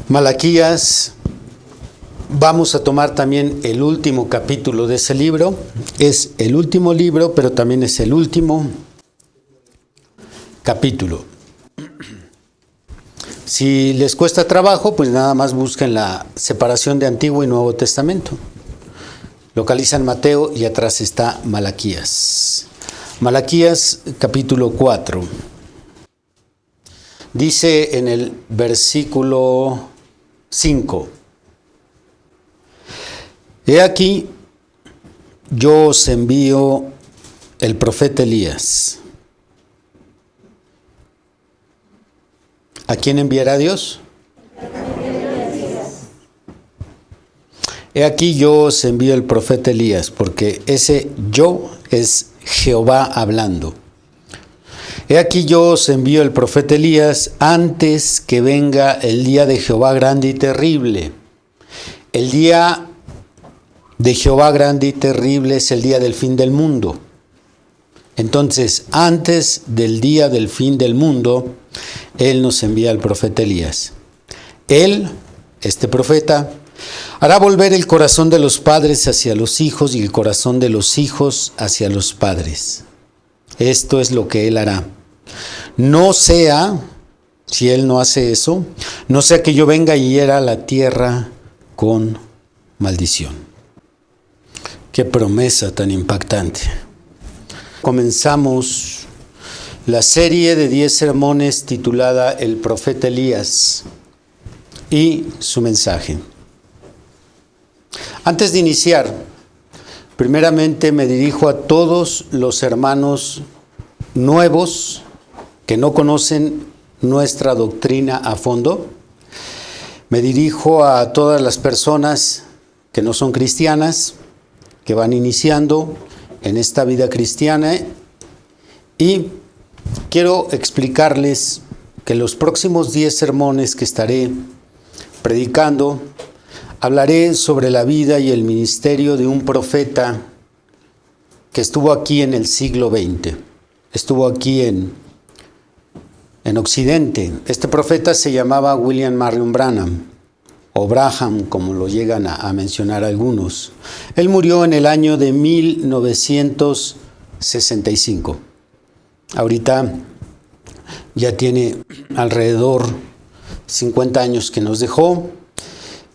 Malaquías, vamos a tomar también el último capítulo de ese libro. Es el último libro, pero también es el último capítulo. Si les cuesta trabajo, pues nada más busquen la separación de Antiguo y Nuevo Testamento. Localizan Mateo y atrás está Malaquías. Malaquías capítulo 4. Dice en el versículo 5. He aquí, yo os envío el profeta Elías. ¿A quién enviará Dios? He aquí yo os envío el profeta Elías, porque ese yo es Jehová hablando. He aquí yo os envío el profeta Elías antes que venga el día de Jehová grande y terrible. El día de Jehová grande y terrible es el día del fin del mundo. Entonces, antes del día del fin del mundo, Él nos envía al profeta Elías. Él, este profeta, hará volver el corazón de los padres hacia los hijos y el corazón de los hijos hacia los padres. Esto es lo que Él hará. No sea, si Él no hace eso, no sea que yo venga y hiera la tierra con maldición. Qué promesa tan impactante. Comenzamos la serie de 10 sermones titulada El profeta Elías y su mensaje. Antes de iniciar, primeramente me dirijo a todos los hermanos nuevos que no conocen nuestra doctrina a fondo. Me dirijo a todas las personas que no son cristianas, que van iniciando en esta vida cristiana, y quiero explicarles que los próximos 10 sermones que estaré predicando, hablaré sobre la vida y el ministerio de un profeta que estuvo aquí en el siglo XX, estuvo aquí en Occidente. Este profeta se llamaba William Marion Branham, o Braham, como lo llegan a mencionar algunos. Él murió en el año de 1965. Ahorita ya tiene alrededor 50 años que nos dejó,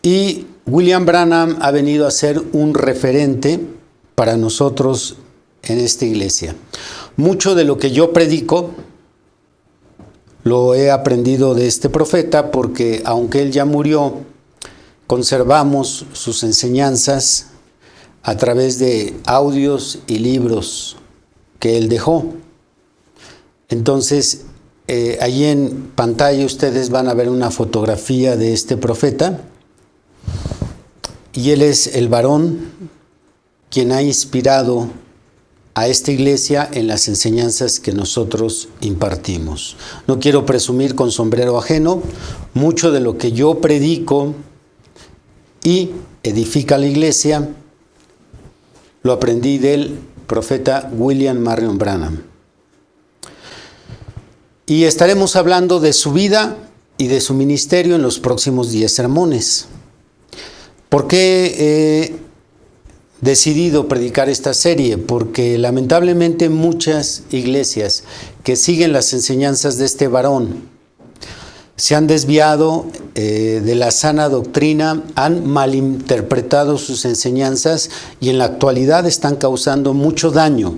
y William Branham ha venido a ser un referente para nosotros en esta iglesia. Mucho de lo que yo predico lo he aprendido de este profeta, porque aunque él ya murió, conservamos sus enseñanzas a través de audios y libros que él dejó. Entonces, allí en pantalla ustedes van a ver una fotografía de este profeta, y él es el varón quien ha inspirado a esta iglesia en las enseñanzas que nosotros impartimos. No quiero presumir con sombrero ajeno. Mucho de lo que yo predico y edifica la iglesia lo aprendí del profeta William Marion Branham. Y estaremos hablando de su vida y de su ministerio en los próximos 10 sermones. ¿Por qué he decidido predicar esta serie? Porque lamentablemente muchas iglesias que siguen las enseñanzas de este varón se han desviado de la sana doctrina, han malinterpretado sus enseñanzas, y en la actualidad están causando mucho daño.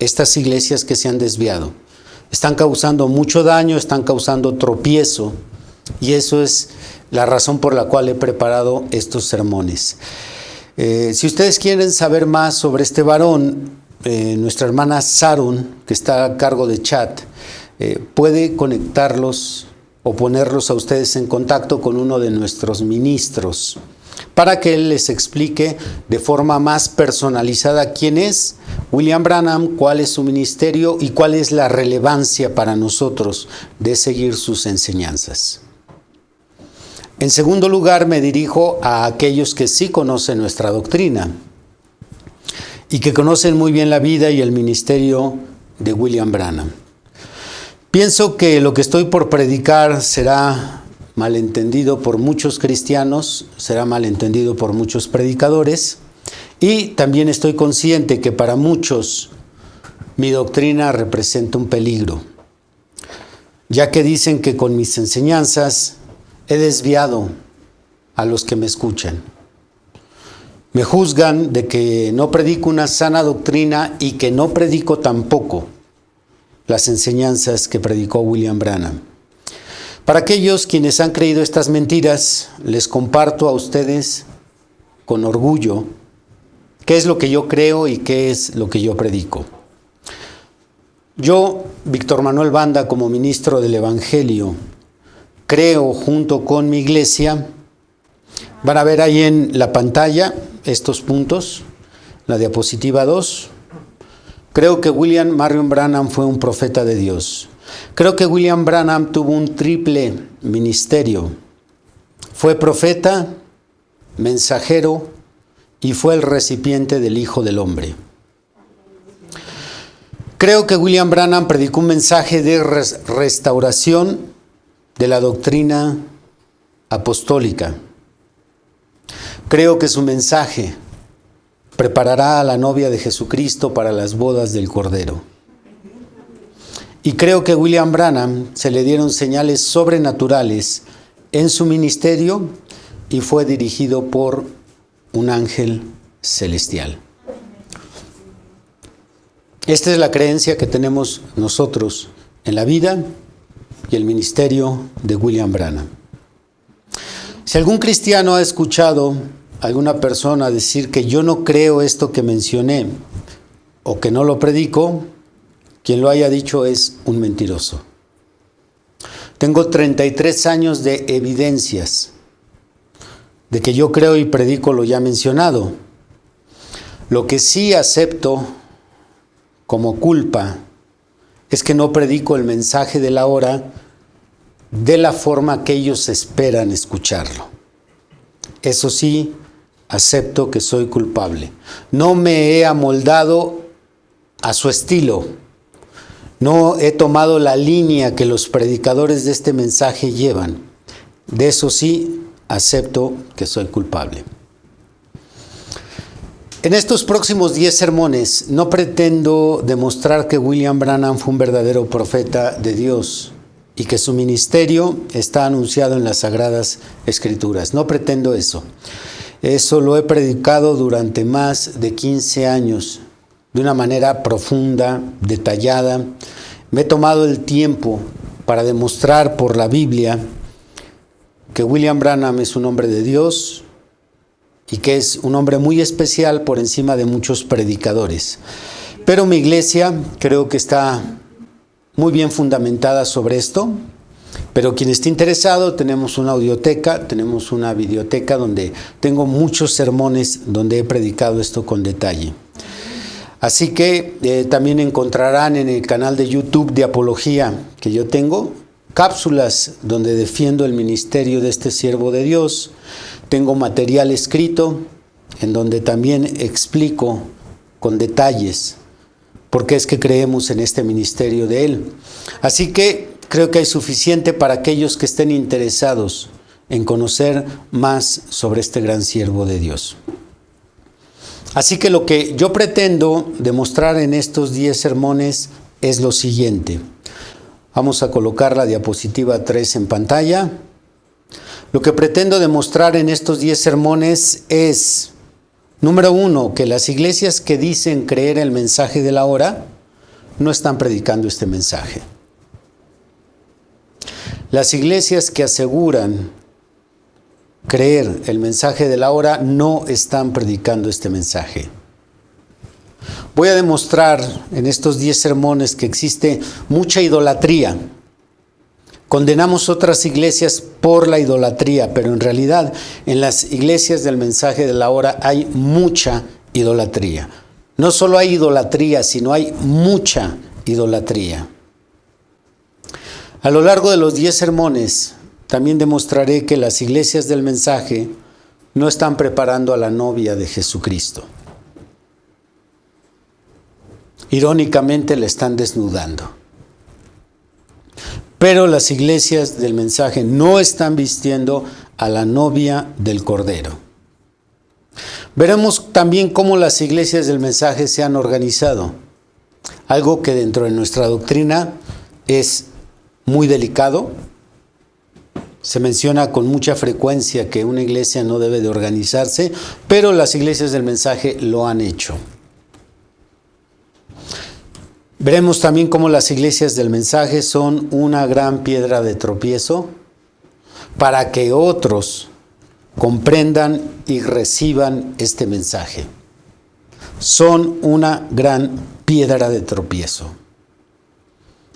Estas iglesias que se han desviado están causando mucho daño, están causando tropiezo, y eso es la razón por la cual he preparado estos sermones. Si ustedes quieren saber más sobre este varón, nuestra hermana Sharon, que está a cargo de chat, puede conectarlos o ponerlos a ustedes en contacto con uno de nuestros ministros para que él les explique de forma más personalizada quién es William Branham, cuál es su ministerio y cuál es la relevancia para nosotros de seguir sus enseñanzas. En segundo lugar, me dirijo a aquellos que sí conocen nuestra doctrina y que conocen muy bien la vida y el ministerio de William Branham. Pienso que lo que estoy por predicar será malentendido por muchos cristianos, será malentendido por muchos predicadores, y también estoy consciente que para muchos mi doctrina representa un peligro, ya que dicen que con mis enseñanzas he desviado a los que me escuchan. Me juzgan de que no predico una sana doctrina y que no predico tampoco las enseñanzas que predicó William Branham. Para aquellos quienes han creído estas mentiras, les comparto a ustedes con orgullo qué es lo que yo creo y qué es lo que yo predico. Yo, Víctor Manuel Banda, como ministro del Evangelio, creo junto con mi iglesia. Van a ver ahí en la pantalla estos puntos, la diapositiva 2. Creo que William Marion Branham fue un profeta de Dios. Creo que William Branham tuvo un triple ministerio. Fue profeta, mensajero y fue el recipiente del Hijo del Hombre. Creo que William Branham predicó un mensaje de restauración de la doctrina apostólica. Creo que su mensaje preparará a la novia de Jesucristo para las bodas del Cordero. Y creo que a William Branham se le dieron señales sobrenaturales en su ministerio y fue dirigido por un ángel celestial. Esta es la creencia que tenemos nosotros en la vida y el ministerio de William Branham. Si algún cristiano ha escuchado a alguna persona decir que yo no creo esto que mencioné o que no lo predico, quien lo haya dicho es un mentiroso. Tengo 33 años de evidencias de que yo creo y predico lo ya mencionado. Lo que sí acepto como culpa es que no predico el mensaje de la hora de la forma que ellos esperan escucharlo. Eso sí, acepto que soy culpable. No me he amoldado a su estilo. No he tomado la línea que los predicadores de este mensaje llevan. De eso sí, acepto que soy culpable. En estos próximos 10 sermones no pretendo demostrar que William Branham fue un verdadero profeta de Dios y que su ministerio está anunciado en las Sagradas Escrituras. No pretendo eso. Eso lo he predicado durante más de 15 años, de una manera profunda, detallada. Me he tomado el tiempo para demostrar por la Biblia que William Branham es un hombre de Dios y que es un hombre muy especial por encima de muchos predicadores. Pero mi iglesia creo que está muy bien fundamentada sobre esto, pero quien esté interesado, tenemos una audioteca, tenemos una videoteca donde tengo muchos sermones donde he predicado esto con detalle. Así que también encontrarán en el canal de YouTube de Apología que yo tengo cápsulas donde defiendo el ministerio de este siervo de Dios. Tengo material escrito en donde también explico con detalles por qué es que creemos en este ministerio de él. Así que creo que hay suficiente para aquellos que estén interesados en conocer más sobre este gran siervo de Dios. Así que lo que yo pretendo demostrar en estos 10 sermones es lo siguiente. Vamos a colocar la diapositiva 3 en pantalla. Lo que pretendo demostrar en estos 10 sermones es, número 1, que las iglesias que dicen creer el mensaje de la hora no están predicando este mensaje. Las iglesias que aseguran creer el mensaje de la hora no están predicando este mensaje. Voy a demostrar en estos 10 sermones que existe mucha idolatría. Condenamos otras iglesias por la idolatría, pero en realidad en las iglesias del mensaje de la hora hay mucha idolatría. No solo hay idolatría, sino hay mucha idolatría. A lo largo de los 10 sermones también demostraré que las iglesias del mensaje no están preparando a la novia de Jesucristo. Irónicamente la están desnudando. pero las iglesias del mensaje no están vistiendo a la novia del Cordero. Veremos también cómo las iglesias del mensaje se han organizado, algo que dentro de nuestra doctrina es muy delicado. Se menciona con mucha frecuencia que una iglesia no debe de organizarse, pero las iglesias del mensaje lo han hecho. Veremos también cómo las iglesias del mensaje son una gran piedra de tropiezo para que otros comprendan y reciban este mensaje. Son una gran piedra de tropiezo.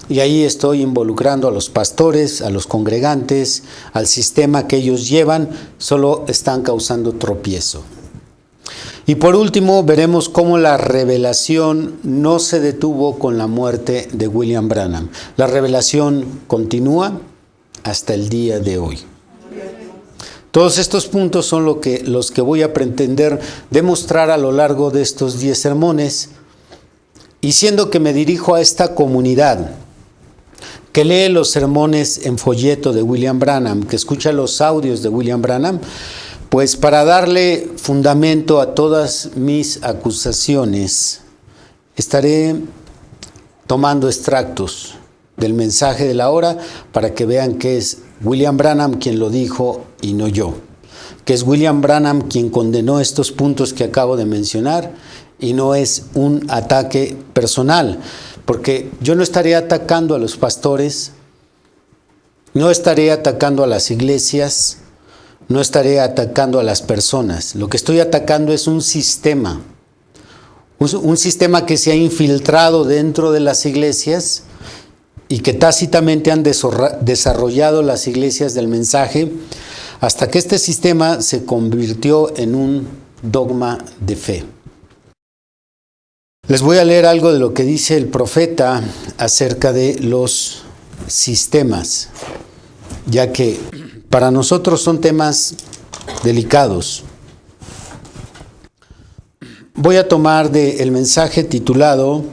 Y ahí estoy involucrando a los pastores, a los congregantes, al sistema que ellos llevan, solo están causando tropiezo. Y por último, veremos cómo la revelación no se detuvo con la muerte de William Branham. La revelación continúa hasta el día de hoy. Todos estos puntos son los que voy a pretender demostrar a lo largo de estos 10 sermones, y siendo que me dirijo a esta comunidad que lee los sermones en folleto de William Branham, que escucha los audios de William Branham, pues para darle fundamento a todas mis acusaciones, estaré tomando extractos del mensaje de la hora para que vean que es William Branham quien lo dijo y no yo, que es William Branham quien condenó estos puntos que acabo de mencionar y no es un ataque personal, porque yo no estaré atacando a los pastores, no estaré atacando a las iglesias, no estaré atacando a las personas. Lo que estoy atacando es un sistema que se ha infiltrado dentro de las iglesias y que tácitamente han desarrollado las iglesias del mensaje hasta que este sistema se convirtió en un dogma de fe. Les voy a leer algo de lo que dice el profeta acerca de los sistemas, ya que para nosotros son temas delicados. Voy a tomar del mensaje titulado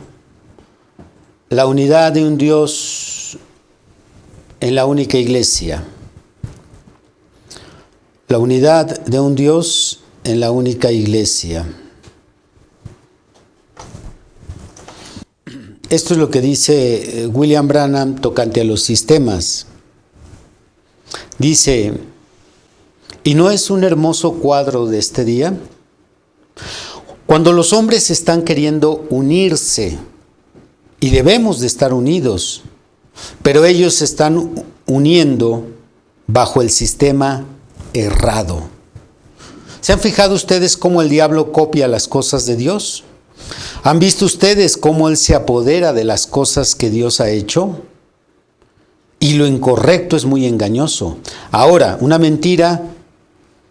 La unidad de un Dios en la única iglesia. La unidad de un Dios en la única iglesia. Esto es lo que dice William Branham tocante a los sistemas. Dice, ¿y no es un hermoso cuadro de este día? Cuando los hombres están queriendo unirse, y debemos de estar unidos, pero ellos se están uniendo bajo el sistema errado. ¿Se han fijado ustedes cómo el diablo copia las cosas de Dios? ¿Han visto ustedes cómo él se apodera de las cosas que Dios ha hecho? Y lo incorrecto es muy engañoso. Ahora, una mentira,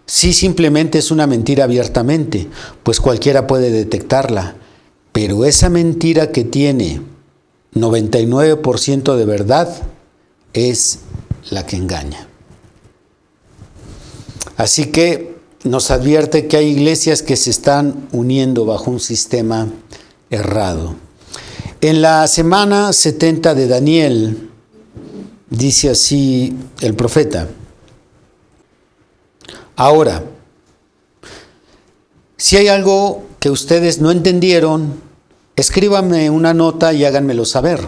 sí simplemente es una mentira abiertamente, pues cualquiera puede detectarla. Pero esa mentira que tiene 99% de verdad es la que engaña. Así que nos advierte que hay iglesias que se están uniendo bajo un sistema errado. En la semana 70 de Daniel, dice así el profeta: ahora, si hay algo que ustedes no entendieron, escríbanme una nota y háganmelo saber.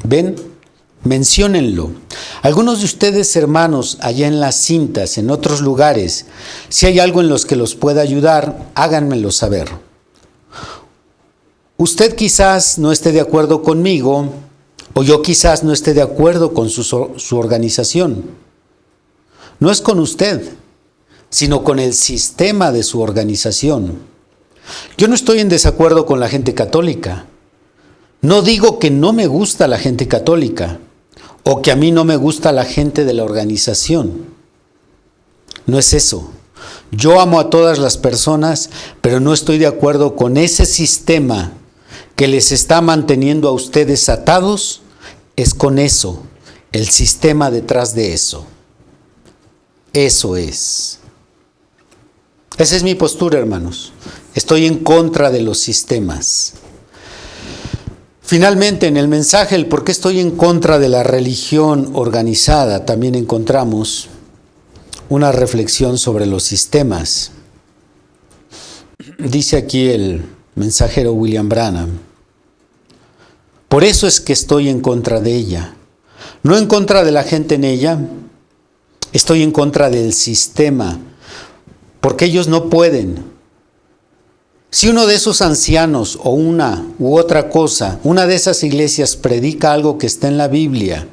¿Ven? Menciónenlo. Algunos de ustedes, hermanos, allá en las cintas, en otros lugares, si hay algo en los que los pueda ayudar, háganmelo saber. Usted quizás no esté de acuerdo conmigo, o yo quizás no esté de acuerdo con su organización. No es con usted, sino con el sistema de su organización. Yo no estoy en desacuerdo con la gente católica. No digo que no me gusta la gente católica o que a mí no me gusta la gente de la organización. No es eso. Yo amo a todas las personas, pero no estoy de acuerdo con ese sistema que les está manteniendo a ustedes atados. Es con eso, el sistema detrás de eso. Eso es. Esa es mi postura, hermanos. Estoy en contra de los sistemas. Finalmente, en el mensaje, el por qué estoy en contra de la religión organizada, también encontramos una reflexión sobre los sistemas. Dice aquí el mensajero William Branham: por eso es que estoy en contra de ella. No en contra de la gente en ella, estoy en contra del sistema, porque ellos no pueden. Si uno de esos ancianos o una u otra cosa, una de esas iglesias predica algo que está en la Biblia,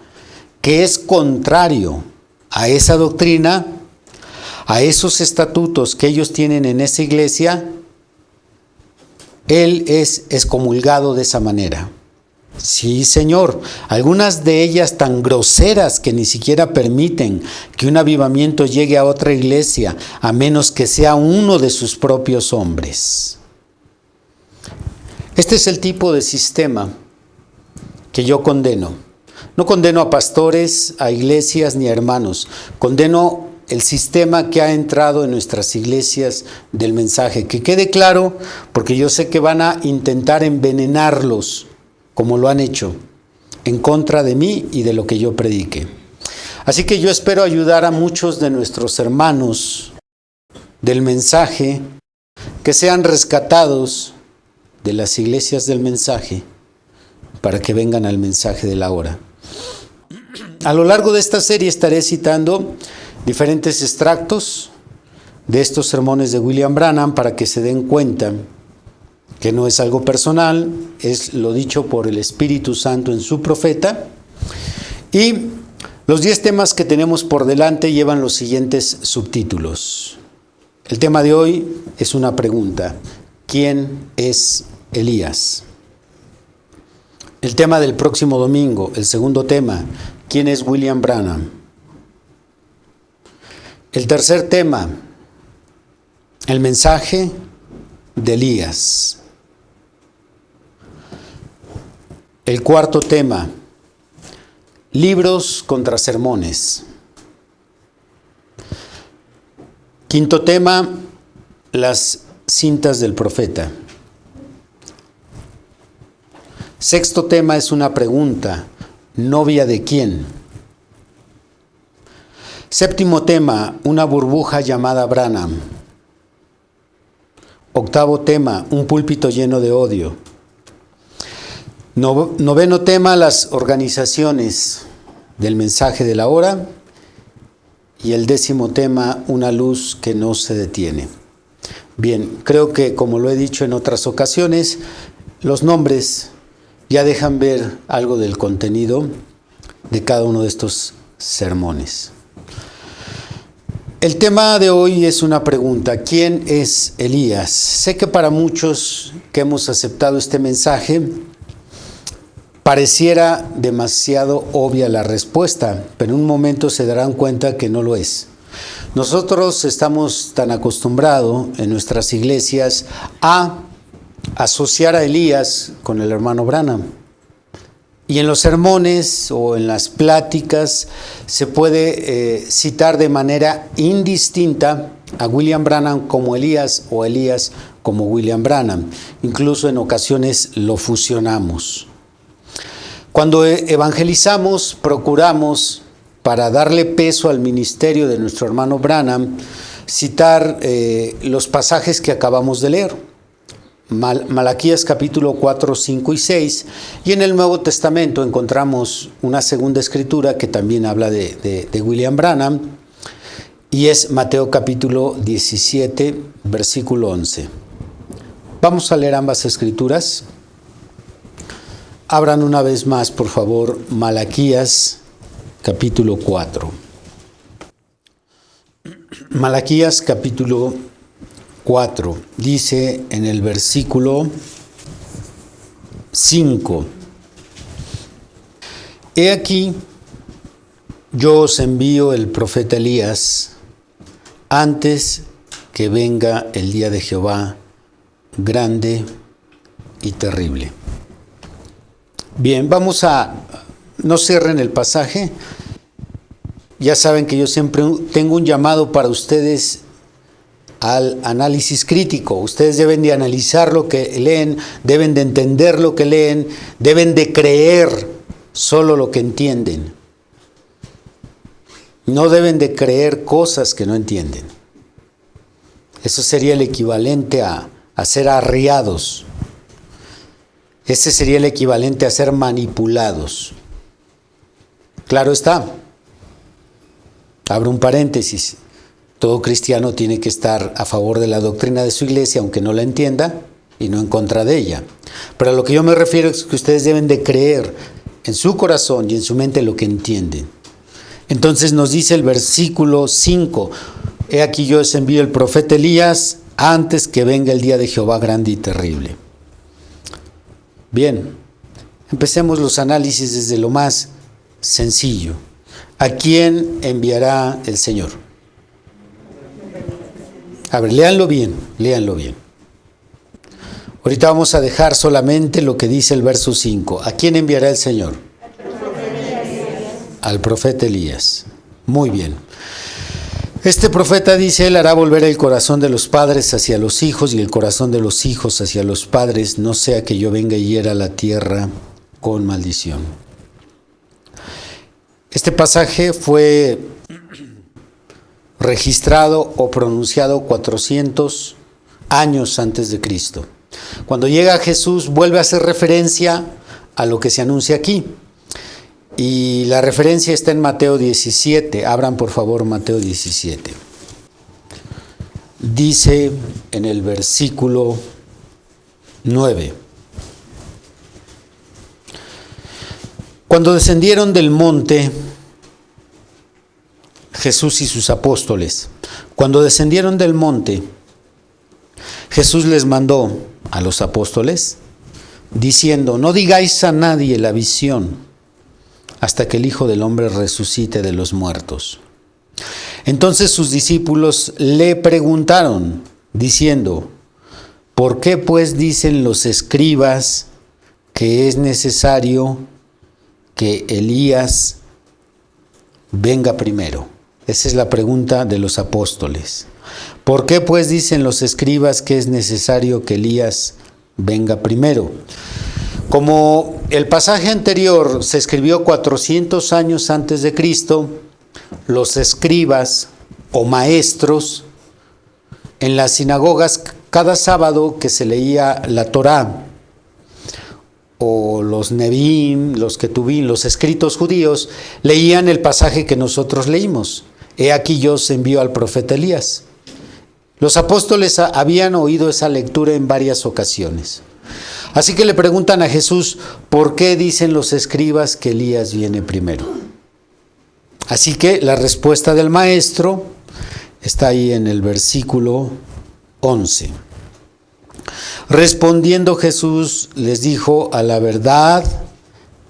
que es contrario a esa doctrina, a esos estatutos que ellos tienen en esa iglesia, él es excomulgado de esa manera. Sí, Señor, algunas de ellas tan groseras que ni siquiera permiten que un avivamiento llegue a otra iglesia, a menos que sea uno de sus propios hombres. Este es el tipo de sistema que yo condeno. No condeno a pastores, a iglesias ni a hermanos. Condeno el sistema que ha entrado en nuestras iglesias del mensaje. Que quede claro, porque yo sé que van a intentar envenenarlos, como lo han hecho, en contra de mí y de lo que yo predique. Así que yo espero ayudar a muchos de nuestros hermanos del mensaje que sean rescatados de las iglesias del mensaje para que vengan al mensaje de la hora. A lo largo de esta serie estaré citando diferentes extractos de estos sermones de William Branham para que se den cuenta que no es algo personal, es lo dicho por el Espíritu Santo en su profeta. Y los 10 temas que tenemos por delante llevan los siguientes subtítulos. El tema de hoy es una pregunta: ¿quién es Elías? El tema del próximo domingo, el segundo tema: ¿quién es William Branham? El tercer tema: el mensaje de Elías. El cuarto tema: libros contra sermones. Quinto tema: las cintas del profeta. Sexto tema es una pregunta: ¿novia de quién? Séptimo tema: una burbuja llamada Branham. Octavo tema: un púlpito lleno de odio. Noveno tema: las organizaciones del mensaje de la hora. Y el 10º tema: una luz que no se detiene. Bien, creo que, como lo he dicho en otras ocasiones, los nombres ya dejan ver algo del contenido de cada uno de estos sermones. El tema de hoy es una pregunta: ¿quién es Elías? Sé que para muchos que hemos aceptado este mensaje pareciera demasiado obvia la respuesta, pero en un momento se darán cuenta que no lo es. Nosotros estamos tan acostumbrados en nuestras iglesias a asociar a Elías con el hermano Branham. Y en los sermones o en las pláticas se puede citar de manera indistinta a William Branham como Elías o Elías como William Branham. Incluso en ocasiones lo fusionamos. Cuando evangelizamos, procuramos, para darle peso al ministerio de nuestro hermano Branham, citar los pasajes que acabamos de leer. Malaquías capítulo 4, 5 y 6, y en el Nuevo Testamento encontramos una segunda escritura que también habla de William Branham, y es Mateo capítulo 17, versículo 11. Vamos a leer ambas escrituras. Abran una vez más, por favor, Malaquías capítulo 4. Malaquías capítulo 4, dice en el versículo 5: He aquí, yo os envío el profeta Elías antes que venga el día de Jehová grande y terrible. Bien, no cierren el pasaje. Ya saben que yo siempre tengo un llamado para ustedes al análisis crítico. Ustedes deben de analizar lo que leen, deben de entender lo que leen, deben de creer solo lo que entienden. No deben de creer cosas que no entienden. Eso sería el equivalente a ser arriados. Ese sería el equivalente a ser manipulados. Claro está. Abro un paréntesis. Todo cristiano tiene que estar a favor de la doctrina de su iglesia, aunque no la entienda, y no en contra de ella. Pero a lo que yo me refiero es que ustedes deben de creer en su corazón y en su mente lo que entienden. Entonces nos dice el versículo 5, he aquí yo os envío el profeta Elías antes que venga el día de Jehová grande y terrible. Bien, empecemos los análisis desde lo más sencillo. ¿A quién enviará el Señor? A ver, léanlo bien, léanlo bien. Ahorita vamos a dejar solamente lo que dice el verso 5. ¿A quién enviará el Señor? Al profeta Elías. Muy bien. Este profeta dice, él hará volver el corazón de los padres hacia los hijos y el corazón de los hijos hacia los padres, no sea que yo venga y hiera la tierra con maldición. Este pasaje fue registrado o pronunciado 400 años antes de Cristo. Cuando llega Jesús, vuelve a hacer referencia a lo que se anuncia aquí. Y la referencia está en Mateo 17. Abran por favor Mateo 17. Dice en el versículo 9. Cuando descendieron del monte, Jesús y sus apóstoles, cuando descendieron del monte, Jesús les mandó a los apóstoles, diciendo, no digáis a nadie la visión, hasta que el Hijo del Hombre resucite de los muertos. Entonces sus discípulos le preguntaron, diciendo, ¿por qué pues dicen los escribas que es necesario que Elías venga primero? Esa es la pregunta de los apóstoles. ¿Por qué pues dicen los escribas que es necesario que Elías venga primero? Como el pasaje anterior se escribió 400 años antes de Cristo, los escribas o maestros en las sinagogas, cada sábado que se leía la Torá o los Nevi'im, los Ketuvim, los escritos judíos, leían el pasaje que nosotros leímos. He aquí yo os envío al profeta Elías. Los apóstoles habían oído esa lectura en varias ocasiones. Así que le preguntan a Jesús, ¿por qué dicen los escribas que Elías viene primero? Así que la respuesta del maestro está ahí en el versículo 11. Respondiendo Jesús les dijo, a la verdad,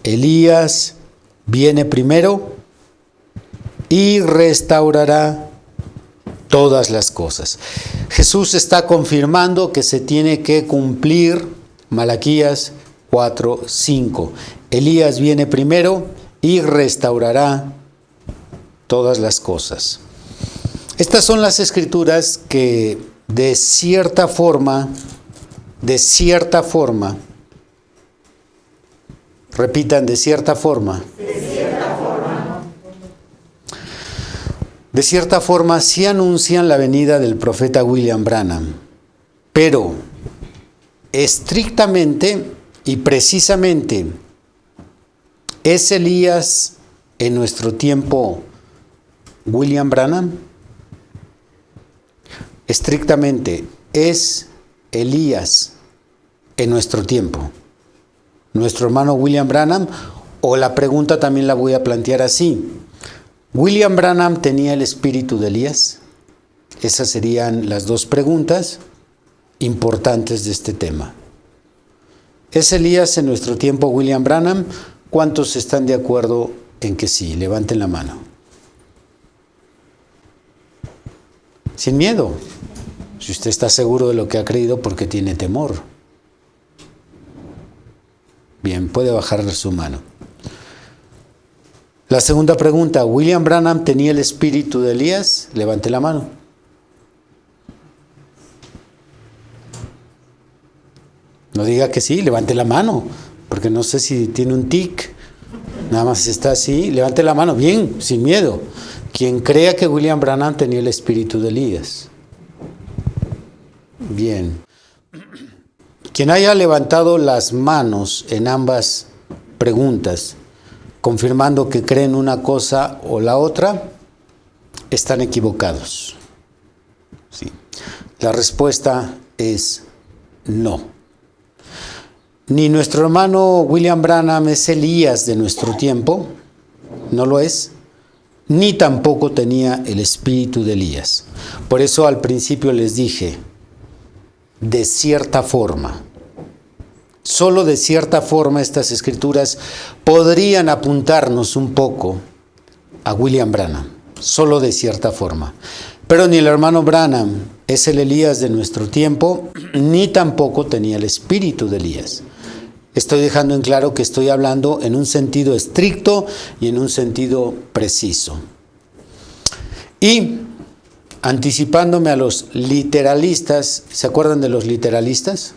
Elías viene primero y restaurará todas las cosas. Jesús está confirmando que se tiene que cumplir Malaquías 4:5. Elías viene primero y restaurará todas las cosas. Estas son las escrituras que de cierta forma, repitan, de cierta forma, sí anuncian la venida del profeta William Branham, pero estrictamente y precisamente, ¿es Elías en nuestro tiempo William Branham? Estrictamente, ¿es Elías en nuestro tiempo nuestro hermano William Branham? O la pregunta también la voy a plantear así: ¿William Branham tenía el espíritu de Elías? Esas serían las dos preguntas importantes de este tema. ¿Es Elías en nuestro tiempo William Branham? ¿Cuántos están de acuerdo en que sí? Levanten la mano. Sin miedo. Si usted está seguro de lo que ha creído, ¿por qué tiene temor? Bien, puede bajar su mano. La segunda pregunta: ¿William Branham tenía el espíritu de Elías? Levante la mano. No diga que sí, levante la mano, porque no sé si tiene un tic. Nada más está así, levante la mano, bien, sin miedo. Quien crea que William Branham tenía el espíritu de Elías. Bien. Quien haya levantado las manos en ambas preguntas, confirmando que creen una cosa o la otra, están equivocados. Sí. La respuesta es no. Ni nuestro hermano William Branham es Elías de nuestro tiempo, no lo es, ni tampoco tenía el espíritu de Elías. Por eso al principio les dije, de cierta forma, solo de cierta forma estas escrituras podrían apuntarnos un poco a William Branham, solo de cierta forma. Pero ni el hermano Branham es el Elías de nuestro tiempo, ni tampoco tenía el espíritu de Elías. Estoy dejando en claro que estoy hablando en un sentido estricto y en un sentido preciso. Y anticipándome a los literalistas, ¿se acuerdan de los literalistas?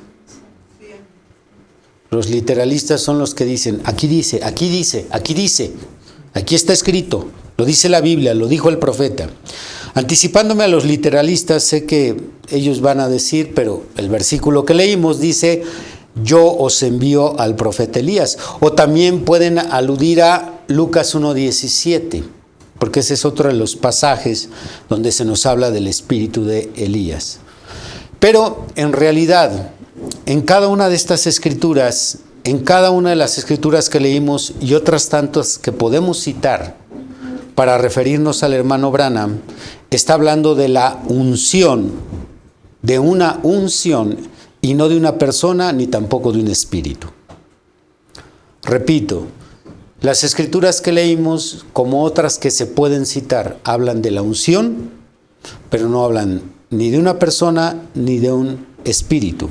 Los literalistas son los que dicen, aquí dice, aquí dice, aquí dice, aquí está escrito, lo dice la Biblia, lo dijo el profeta. Anticipándome a los literalistas, sé que ellos van a decir, pero el versículo que leímos dice, yo os envío al profeta Elías. O también pueden aludir a Lucas 1:17, porque ese es otro de los pasajes donde se nos habla del espíritu de Elías. Pero en realidad, en cada una de estas escrituras, en cada una de las escrituras que leímos y otras tantas que podemos citar para referirnos al hermano Branham, está hablando de la unción, de una unción, y no de una persona ni tampoco de un espíritu. Repito, las escrituras que leímos, como otras que se pueden citar, hablan de la unción, pero no hablan ni de una persona ni de un espíritu.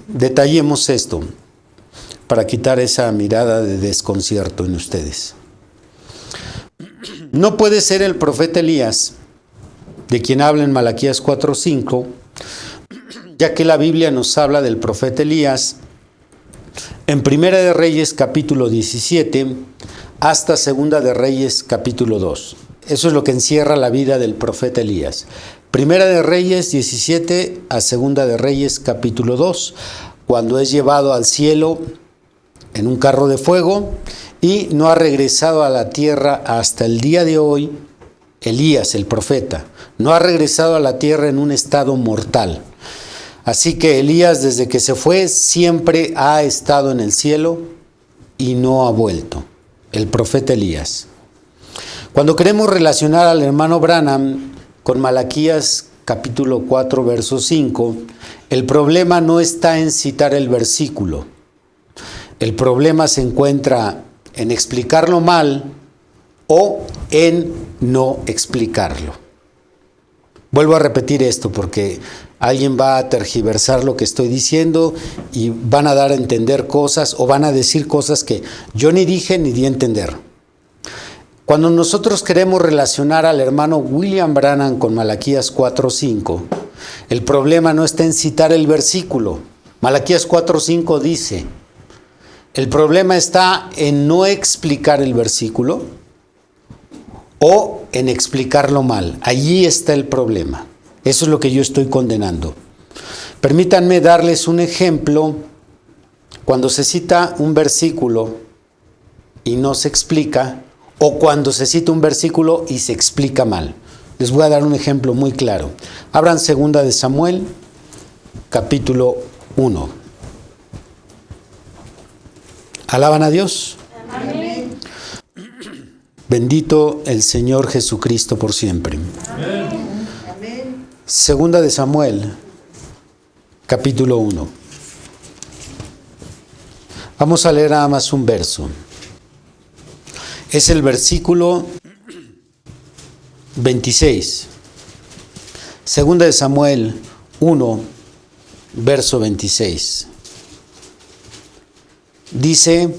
Detallemos esto para quitar esa mirada de desconcierto en ustedes. No puede ser el profeta Elías, de quien habla en Malaquías 4:5, ya que la Biblia nos habla del profeta Elías en Primera de Reyes capítulo 17 hasta Segunda de Reyes capítulo 2. Eso es lo que encierra la vida del profeta Elías. Primera de Reyes 17 a Segunda de Reyes capítulo 2, cuando es llevado al cielo en un carro de fuego y no ha regresado a la tierra hasta el día de hoy. Elías, el profeta, no ha regresado a la tierra en un estado mortal. Así que Elías, desde que se fue, siempre ha estado en el cielo y no ha vuelto. El profeta Elías. Cuando queremos relacionar al hermano Branham con Malaquías capítulo 4, verso 5, el problema no está en citar el versículo. El problema se encuentra en explicarlo mal o en no explicarlo. Vuelvo a repetir esto porque alguien va a tergiversar lo que estoy diciendo y van a dar a entender cosas o van a decir cosas que yo ni dije ni di a entender. Cuando nosotros queremos relacionar al hermano William Branham con Malaquías 4:5, el problema no está en citar el versículo. Malaquías 4:5 dice, el problema está en no explicar el versículo o en explicarlo mal. Allí está el problema. Eso es lo que yo estoy condenando. Permítanme darles un ejemplo. Cuando se cita un versículo y no se explica, o cuando se cita un versículo y se explica mal. Les voy a dar un ejemplo muy claro. Abran Segunda de Samuel, capítulo 1. ¿Alaban a Dios? Amén. Bendito el Señor Jesucristo por siempre. Amén. Segunda de Samuel, capítulo 1. Vamos a leer nada más un verso. Es el versículo 26. Segunda de Samuel 1, verso 26. Dice,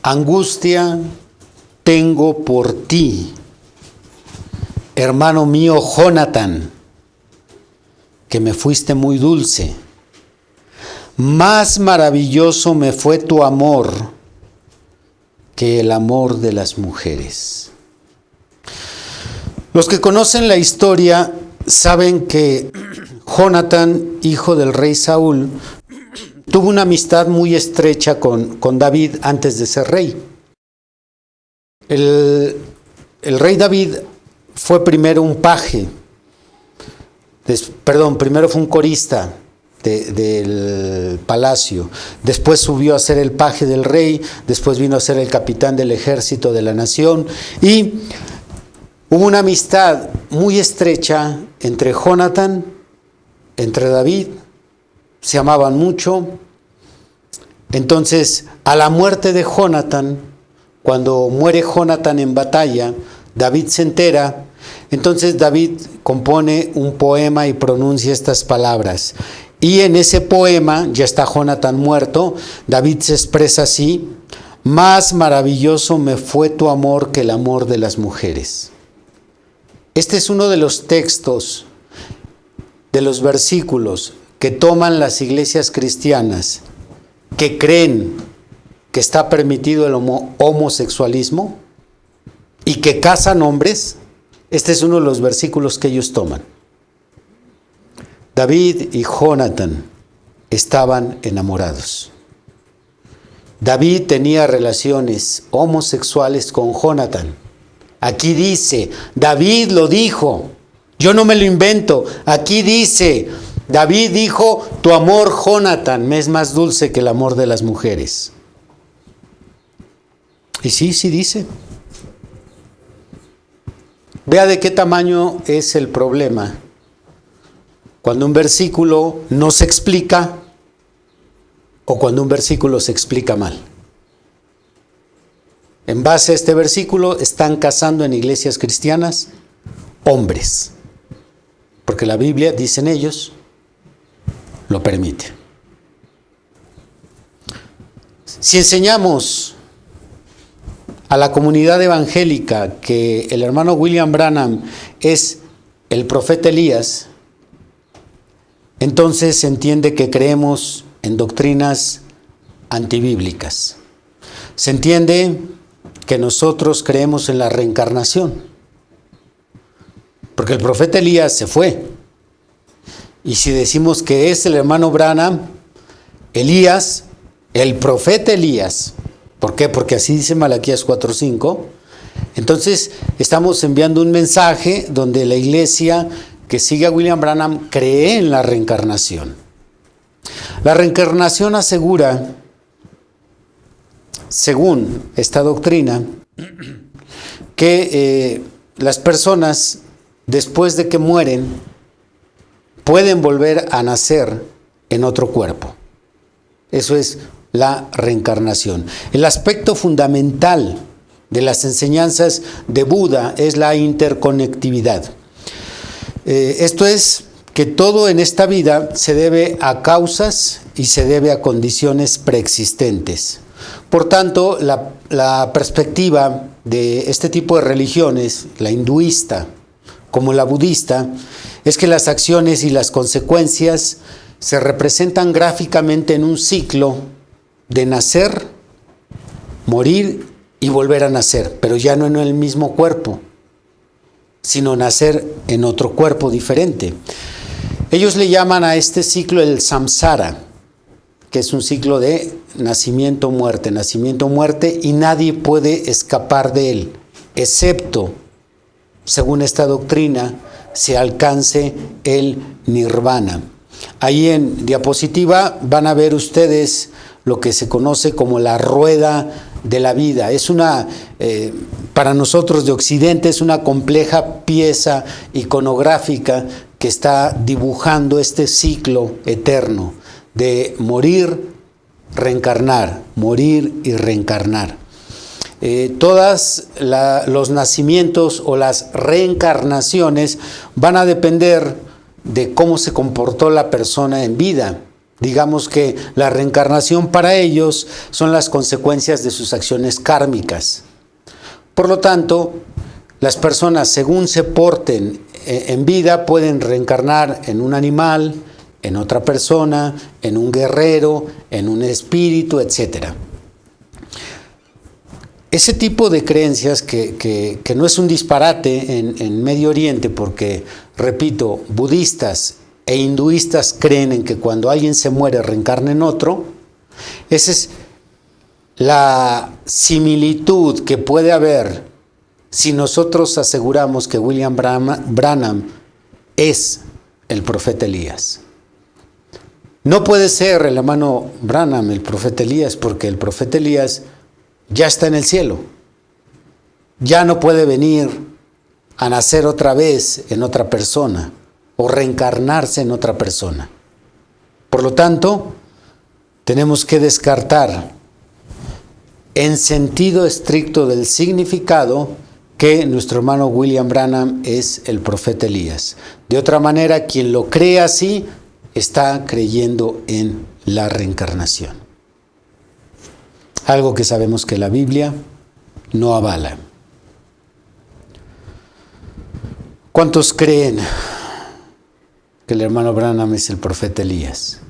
angustia tengo por ti, hermano mío Jonatán, que me fuiste muy dulce. más maravilloso me fue tu amor que el amor de las mujeres. Los que conocen la historia saben que Jonatán, hijo del rey Saúl, tuvo una amistad muy estrecha con David antes de ser rey. El rey David fue primero un paje, primero fue un corista del palacio, después subió a ser el paje del rey, después vino a ser el capitán del ejército de la nación, y hubo una amistad muy estrecha entre Jonatán, entre David, se amaban mucho. Entonces, a la muerte de Jonatán, cuando muere Jonatán en batalla, David se entera. Entonces David compone un poema y pronuncia estas palabras. Y en ese poema, ya está Jonatán muerto, David se expresa así: más maravilloso me fue tu amor que el amor de las mujeres. Este es uno de los textos, de los versículos que toman las iglesias cristianas que creen que está permitido el homosexualismo y que casan hombres. Este es uno de los versículos que ellos toman. David y Jonatán estaban enamorados. David tenía relaciones homosexuales con Jonatán. Aquí dice, David lo dijo, yo no me lo invento. Aquí dice, David dijo, tu amor, Jonatán, me es más dulce que el amor de las mujeres. Y sí dice. Vea de qué tamaño es el problema cuando un versículo no se explica o cuando un versículo se explica mal. En base a este versículo están casando en iglesias cristianas hombres, porque la Biblia, dicen ellos, lo permite. Si enseñamos a la comunidad evangélica que el hermano William Branham es el profeta Elías, entonces se entiende que creemos en doctrinas antibíblicas. Se entiende que nosotros creemos en la reencarnación, porque el profeta Elías se fue. Y si decimos que es el hermano Branham, Elías, el profeta Elías, ¿por qué? Porque así dice Malaquías 4:5. Entonces estamos enviando un mensaje donde la iglesia que sigue a William Branham cree en la reencarnación. La reencarnación asegura, según esta doctrina, que las personas después de que mueren pueden volver a nacer en otro cuerpo. Eso es la reencarnación. El aspecto fundamental de las enseñanzas de Buda es la interconectividad. Esto es que todo en esta vida se debe a causas y se debe a condiciones preexistentes. Por tanto, la perspectiva de este tipo de religiones, la hinduista como la budista, es que las acciones y las consecuencias se representan gráficamente en un ciclo de nacer, morir y volver a nacer, pero ya no en el mismo cuerpo, sino nacer en otro cuerpo diferente. Ellos le llaman a este ciclo el samsara, que es un ciclo de nacimiento, muerte, y nadie puede escapar de él, excepto, según esta doctrina, se alcance el nirvana. Ahí en diapositiva van a ver ustedes lo que se conoce como la rueda de la vida. Es una, para nosotros de Occidente, es una compleja pieza iconográfica que está dibujando este ciclo eterno de morir, reencarnar, morir y reencarnar. Todos los nacimientos o las reencarnaciones van a depender de cómo se comportó la persona en vida. Digamos que la reencarnación para ellos son las consecuencias de sus acciones kármicas. Por lo tanto, las personas, según se porten en vida, pueden reencarnar en un animal, en otra persona, en un guerrero, en un espíritu, etc. Ese tipo de creencias que no es un disparate en Medio Oriente, porque, repito, budistas e hinduistas creen en que cuando alguien se muere reencarna en otro. Esa es la similitud que puede haber si nosotros aseguramos que William Branham es el profeta Elías. No puede ser el hermano Branham el profeta Elías, porque el profeta Elías ya está en el cielo. Ya no puede venir a nacer otra vez en otra persona o reencarnarse en otra persona. Por lo tanto, tenemos que descartar en sentido estricto del significado que nuestro hermano William Branham es el profeta Elías. De otra manera, quien lo cree así está creyendo en la reencarnación. Algo que sabemos que la Biblia no avala. ¿Cuántos creen que el hermano Branham es el profeta Elías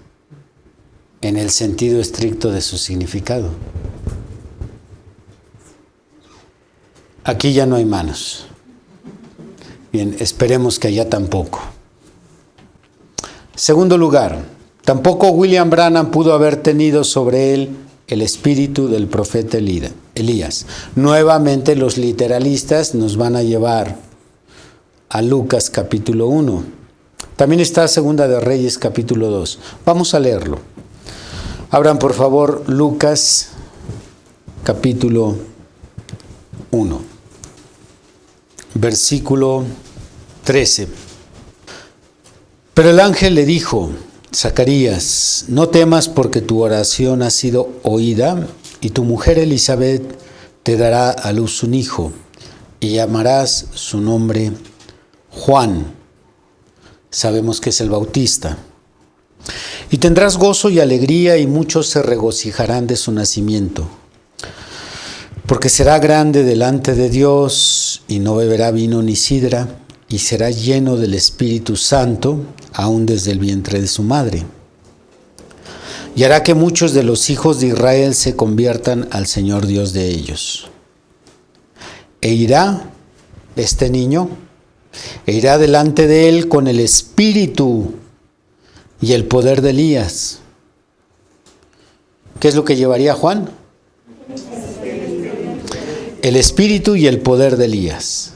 en el sentido estricto de su significado? Aquí ya no hay manos. Bien, esperemos que allá tampoco. Segundo lugar, tampoco William Branham pudo haber tenido sobre él el espíritu del profeta Elías. Nuevamente los literalistas nos van a llevar a Lucas capítulo 1. También está Segunda de Reyes capítulo 2. Vamos a leerlo. Abran por favor Lucas capítulo 1. Versículo 13. Pero el ángel le dijo: Zacarías, no temas, porque tu oración ha sido oída, y tu mujer Elizabeth te dará a luz un hijo, y llamarás su nombre Juan. Sabemos que es el Bautista. Y tendrás gozo y alegría, y muchos se regocijarán de su nacimiento. Porque será grande delante de Dios, y no beberá vino ni sidra, y será lleno del Espíritu Santo, aún desde el vientre de su madre. Y hará que muchos de los hijos de Israel se conviertan al Señor Dios de ellos. E irá este niño, e irá delante de él con el Espíritu y el poder de Elías. ¿Qué es lo que llevaría Juan? El Espíritu y el poder de Elías,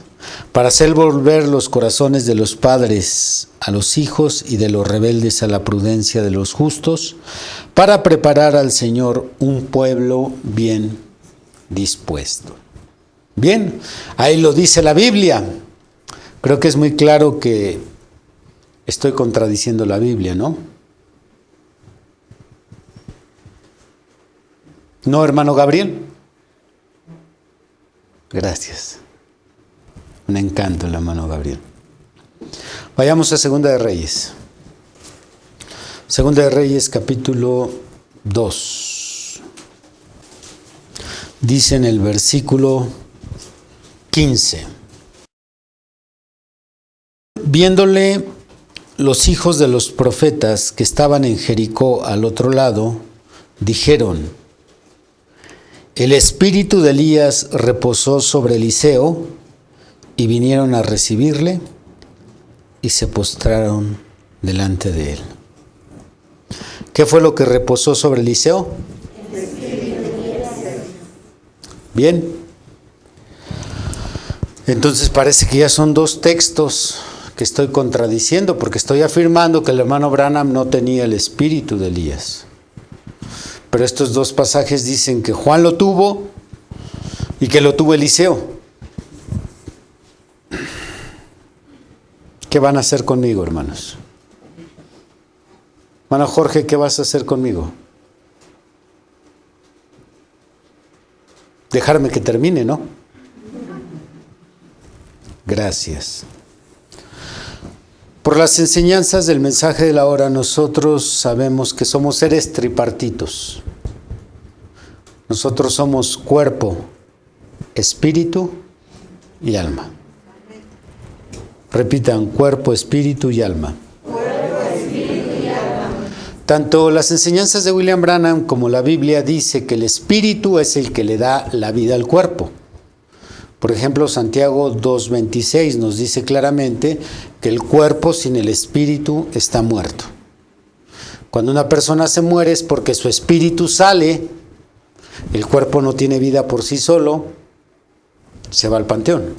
para hacer volver los corazones de los padres a los hijos y de los rebeldes a la prudencia de los justos, para preparar al Señor un pueblo bien dispuesto. Bien, ahí lo dice la Biblia. Creo que es muy claro que estoy contradiciendo la Biblia, ¿no? ¿No, hermano Gabriel? Gracias. Un encanto el hermano Gabriel. Vayamos a Segunda de Reyes. Segunda de Reyes, capítulo 2. Dice en el versículo 15. Viéndole los hijos de los profetas que estaban en Jericó al otro lado, dijeron: el espíritu de Elías reposó sobre Eliseo, y vinieron a recibirle y se postraron delante de él. ¿Qué fue lo que reposó sobre Eliseo? Bien. Entonces parece que ya son dos textos que estoy contradiciendo, porque estoy afirmando que el hermano Branham no tenía el espíritu de Elías. Pero estos dos pasajes dicen que Juan lo tuvo y que lo tuvo Eliseo. ¿Qué van a hacer conmigo, hermanos? Hermano Jorge, ¿qué vas a hacer conmigo? Dejarme que termine, ¿no? Gracias. Por las enseñanzas del mensaje de la hora, nosotros sabemos que somos seres tripartitos. Nosotros somos cuerpo, espíritu y alma. Repitan: cuerpo, espíritu y alma. Cuerpo, espíritu y alma. Tanto las enseñanzas de William Branham como la Biblia dice que el espíritu es el que le da la vida al cuerpo. Por ejemplo, Santiago 2:26 nos dice claramente que el cuerpo sin el espíritu está muerto. Cuando una persona se muere es porque su espíritu sale, el cuerpo no tiene vida por sí solo, se va al panteón.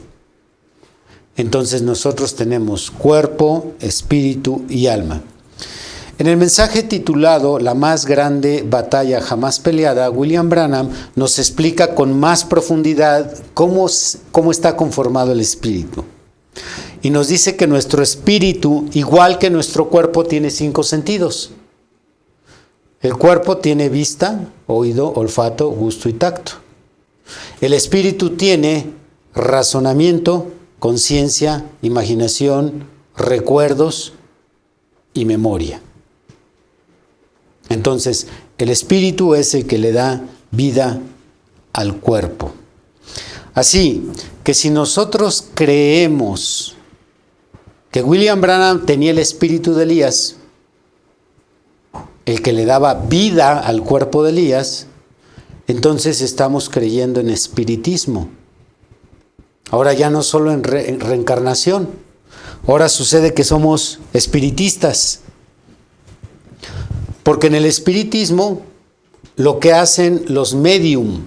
Entonces nosotros tenemos cuerpo, espíritu y alma. En el mensaje titulado La más grande batalla jamás peleada, William Branham nos explica con más profundidad cómo está conformado el espíritu. Y nos dice que nuestro espíritu, igual que nuestro cuerpo, tiene 5 sentidos. El cuerpo tiene vista, oído, olfato, gusto y tacto. El espíritu tiene razonamiento, conciencia, imaginación, recuerdos y memoria. Entonces, el espíritu es el que le da vida al cuerpo. Así que si nosotros creemos que William Branham tenía el espíritu de Elías, el que le daba vida al cuerpo de Elías, entonces estamos creyendo en espiritismo. Ahora ya no solo en reencarnación, ahora sucede que somos espiritistas. Porque en el espiritismo lo que hacen los medium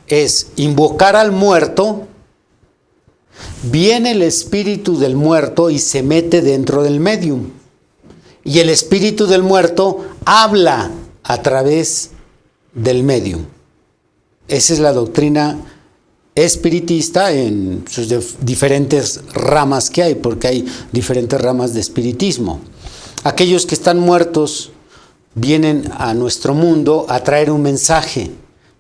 es invocar al muerto, viene el espíritu del muerto y se mete dentro del medium. Y el espíritu del muerto habla a través del medium. Esa es la doctrina espiritista en sus diferentes ramas que hay, porque hay diferentes ramas de espiritismo. Aquellos que están muertos vienen a nuestro mundo a traer un mensaje,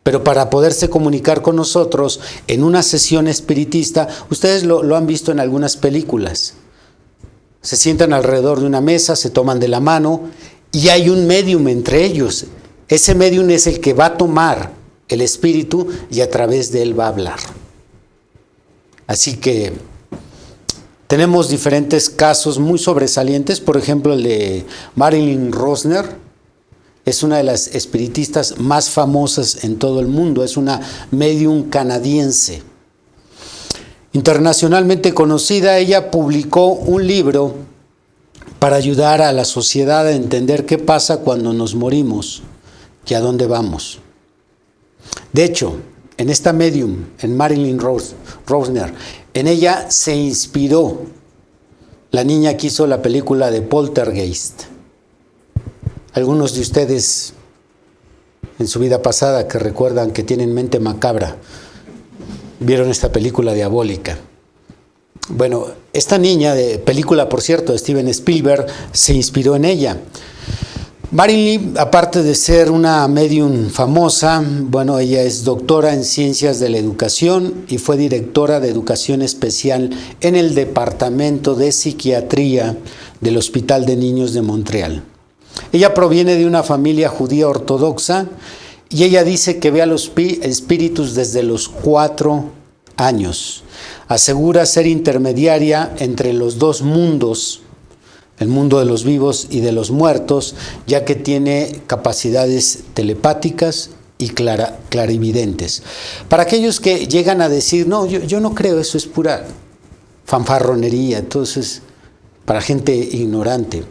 pero para poderse comunicar con nosotros en una sesión espiritista, ustedes lo han visto en algunas películas. Se sientan alrededor de una mesa, se toman de la mano y hay un médium entre ellos. Ese médium es el que va a tomar el espíritu y a través de él va a hablar. Así que tenemos diferentes casos muy sobresalientes, por ejemplo el de Marilyn Rosner. Es una de las espiritistas más famosas en todo el mundo, es una medium canadiense. Internacionalmente conocida, ella publicó un libro para ayudar a la sociedad a entender qué pasa cuando nos morimos y a dónde vamos. De hecho, en esta medium, en Marilyn Rosner, en ella se inspiró la niña que hizo la película de Poltergeist. Algunos de ustedes en su vida pasada que recuerdan que tienen mente macabra, vieron esta película diabólica. Bueno, esta niña de película, por cierto, de Steven Spielberg, se inspiró en ella. Marilyn, aparte de ser una medium famosa, bueno, ella es doctora en ciencias de la educación y fue directora de educación especial en el Departamento de Psiquiatría del Hospital de Niños de Montreal. Ella proviene de una familia judía ortodoxa y ella dice que ve a los espíritus desde los 4 años. Asegura ser intermediaria entre los dos mundos, el mundo de los vivos y de los muertos, ya que tiene capacidades telepáticas y clarividentes. Para aquellos que llegan a decir, no, yo no creo, eso es pura fanfarronería, entonces, para gente ignorante.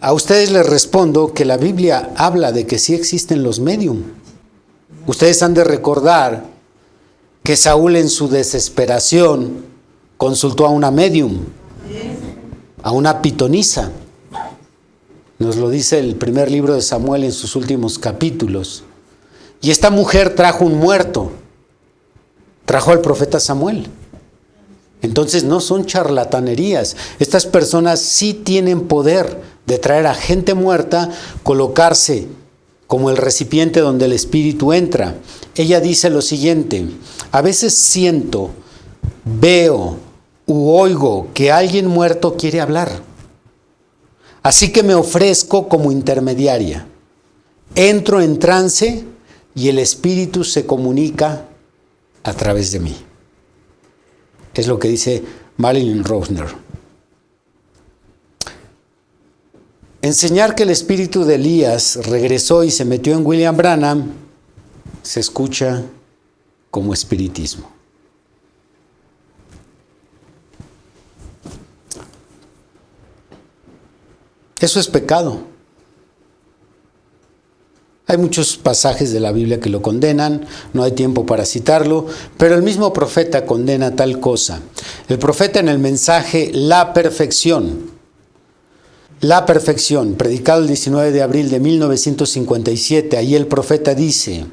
A ustedes les respondo que la Biblia habla de que sí existen los medium. Ustedes han de recordar que Saúl en su desesperación consultó a una medium, a una pitonisa. Nos lo dice el primer libro de Samuel en sus últimos capítulos. Y esta mujer trajo un muerto, trajo al profeta Samuel. Entonces no son charlatanerías. Estas personas sí tienen poder de traer a gente muerta, colocarse como el recipiente donde el espíritu entra. Ella dice lo siguiente: a veces siento, veo u oigo que alguien muerto quiere hablar. Así que me ofrezco como intermediaria. Entro en trance y el espíritu se comunica a través de mí. Es lo que dice Marilyn Rosner. Enseñar que el espíritu de Elías regresó y se metió en William Branham se escucha como espiritismo. Eso es pecado. Hay muchos pasajes de la Biblia que lo condenan, no hay tiempo para citarlo, pero el mismo profeta condena tal cosa. El profeta en el mensaje La Perfección, predicado el 19 de abril de 1957, ahí el profeta dice,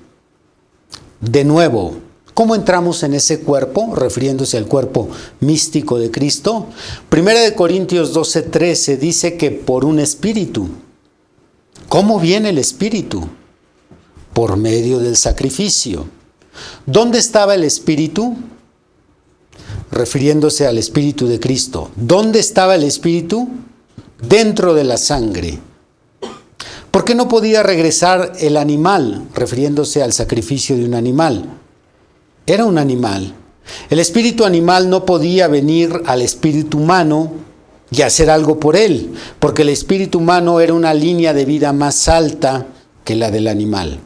de nuevo, ¿cómo entramos en ese cuerpo? Refiriéndose al cuerpo místico de Cristo. 1 Corintios 12:13 dice que por un espíritu. ¿Cómo viene el espíritu? Por medio del sacrificio. ¿Dónde estaba el espíritu? Refiriéndose al espíritu de Cristo. ¿Dónde estaba el espíritu? Dentro de la sangre. ¿Por qué no podía regresar el animal? Refiriéndose al sacrificio de un animal. Era un animal. El espíritu animal no podía venir al espíritu humano y hacer algo por él, porque el espíritu humano era una línea de vida más alta que la del animal.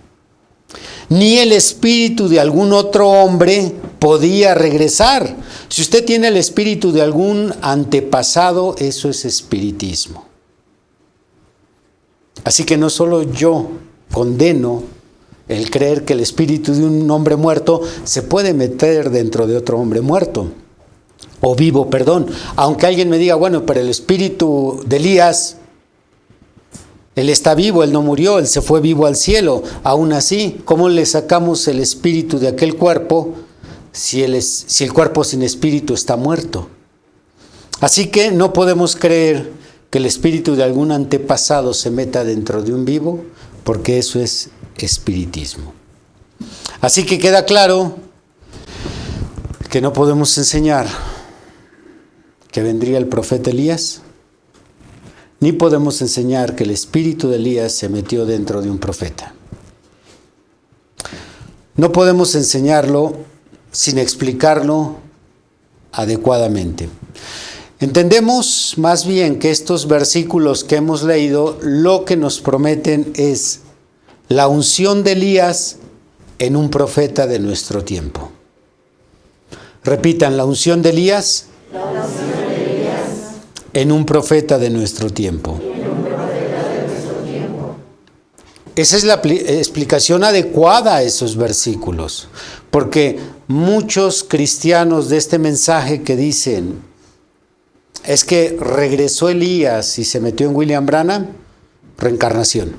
Ni el espíritu de algún otro hombre podía regresar. Si usted tiene el espíritu de algún antepasado, eso es espiritismo. Así que no solo yo condeno el creer que el espíritu de un hombre muerto se puede meter dentro de otro hombre muerto, o vivo, perdón. Aunque alguien me diga, bueno, pero el espíritu de Elías, él está vivo, él no murió, él se fue vivo al cielo. Aún así, ¿cómo le sacamos el espíritu de aquel cuerpo si el cuerpo sin espíritu está muerto? Así que no podemos creer que el espíritu de algún antepasado se meta dentro de un vivo, porque eso es espiritismo. Así que queda claro que no podemos enseñar que vendría el profeta Elías, ni podemos enseñar que el espíritu de Elías se metió dentro de un profeta. No podemos enseñarlo sin explicarlo adecuadamente. Entendemos más bien que estos versículos que hemos leído lo que nos prometen es la unción de Elías en un profeta de nuestro tiempo. Repitan, la unción de Elías en un profeta de nuestro tiempo. Esa es la explicación adecuada a esos versículos, porque muchos cristianos de este mensaje que dicen, es que regresó Elías y se metió en William Branham, reencarnación.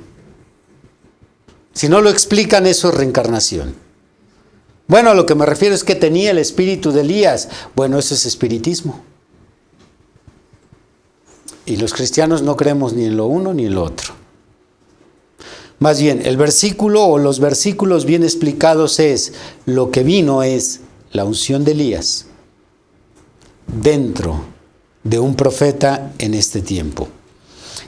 Si no lo explican, eso es reencarnación. Bueno, a lo que me refiero es que tenía el espíritu de Elías. Bueno, eso es espiritismo. Y los cristianos no creemos ni en lo uno ni en lo otro. Más bien, el versículo o los versículos bien explicados es, lo que vino es la unción de Elías dentro de un profeta en este tiempo.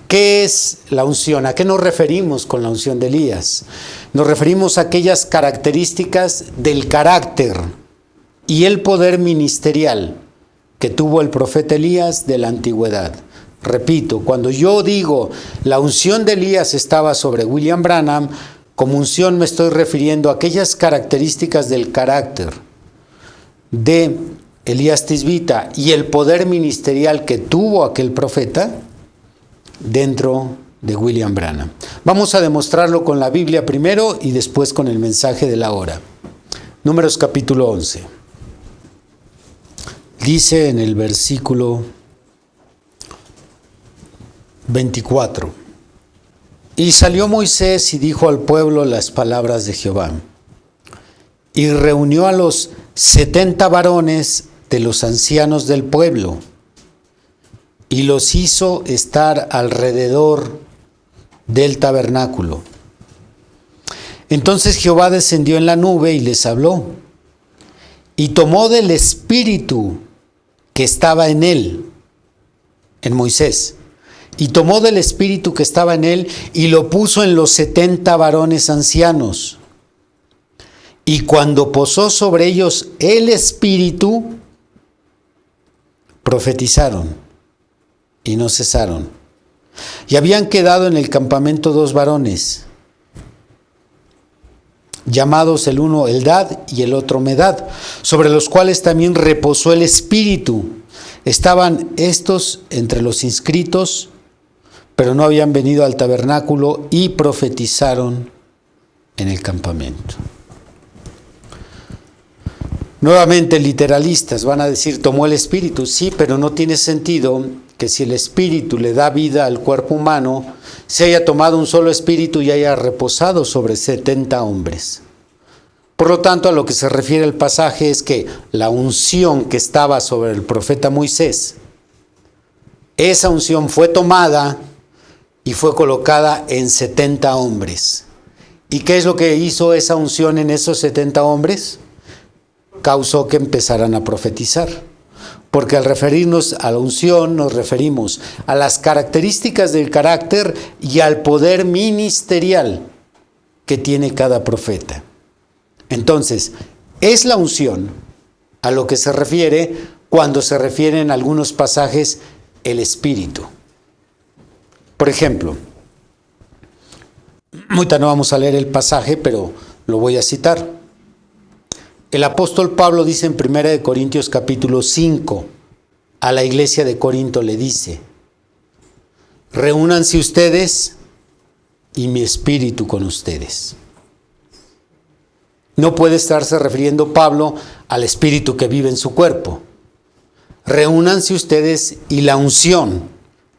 ¿Qué es la unción? ¿A qué nos referimos con la unción de Elías? Nos referimos a aquellas características del carácter y el poder ministerial que tuvo el profeta Elías de la antigüedad. Repito, cuando yo digo la unción de Elías estaba sobre William Branham, como unción me estoy refiriendo a aquellas características del carácter de Elías Tisbita y el poder ministerial que tuvo aquel profeta dentro de William Branham. Vamos a demostrarlo con la Biblia primero y después con el mensaje de la hora. Números capítulo 11. Dice en el versículo 24. Y salió Moisés y dijo al pueblo las palabras de Jehová. Y reunió a los 70 varones de los ancianos del pueblo y los hizo estar alrededor del tabernáculo. Entonces Jehová descendió en la nube y les habló, y tomó del espíritu que estaba en él, en Moisés, y tomó del espíritu que estaba en él y lo puso en los 70 varones ancianos. Y cuando posó sobre ellos el espíritu, profetizaron y no cesaron Y habían quedado en el campamento 2 varones, llamados el uno Eldad y el otro Medad, sobre los cuales también reposó el Espíritu. Estaban estos entre los inscritos, pero no habían venido al tabernáculo, y profetizaron en el campamento. Nuevamente literalistas van a decir, tomó el Espíritu. Sí, pero no tiene sentido que si el Espíritu le da vida al cuerpo humano, se haya tomado un solo Espíritu y haya reposado sobre 70 hombres. Por lo tanto, a lo que se refiere el pasaje es que la unción que estaba sobre el profeta Moisés, esa unción fue tomada y fue colocada en 70 hombres. ¿Y qué es lo que hizo esa unción en esos 70 hombres? Causó que empezaran a profetizar. Porque al referirnos a la unción nos referimos a las características del carácter y al poder ministerial que tiene cada profeta. Entonces, es la unción a lo que se refiere cuando se refiere en algunos pasajes el Espíritu. Por ejemplo, ahorita no vamos a leer el pasaje, pero lo voy a citar. El apóstol Pablo dice en 1 Corintios capítulo 5, a la iglesia de Corinto le dice, reúnanse ustedes y mi espíritu con ustedes. No puede estarse refiriendo Pablo al espíritu que vive en su cuerpo. Reúnanse ustedes y la unción,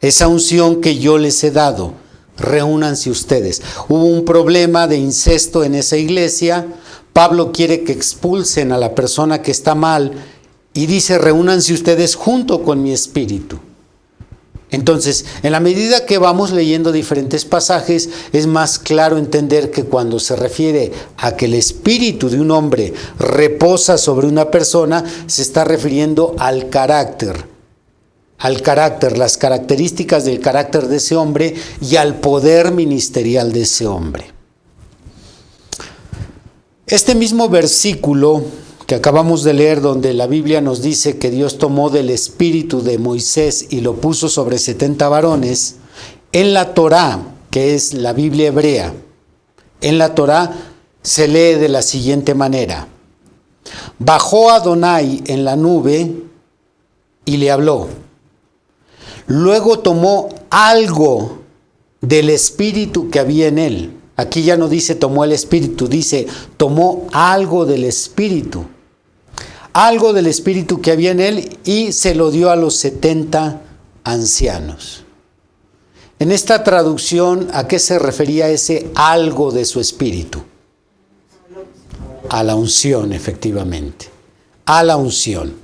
esa unción que yo les he dado, reúnanse ustedes. Hubo un problema de incesto en esa iglesia. Pablo quiere que expulsen a la persona que está mal y dice, reúnanse ustedes junto con mi espíritu. Entonces, en la medida que vamos leyendo diferentes pasajes, es más claro entender que cuando se refiere a que el espíritu de un hombre reposa sobre una persona, se está refiriendo al carácter, las características del carácter de ese hombre y al poder ministerial de ese hombre. Este mismo versículo que acabamos de leer, donde la Biblia nos dice que Dios tomó del espíritu de Moisés y lo puso sobre 70 varones, en la Torá, que es la Biblia hebrea, en la Torá se lee de la siguiente manera: bajó Adonai en la nube y le habló. Luego tomó algo del espíritu que había en él. Aquí ya no dice tomó el espíritu, dice tomó algo del espíritu. Algo del espíritu que había en él y se lo dio a los 70 ancianos. En esta traducción, ¿a qué se refería ese algo de su espíritu? A la unción, efectivamente. A la unción.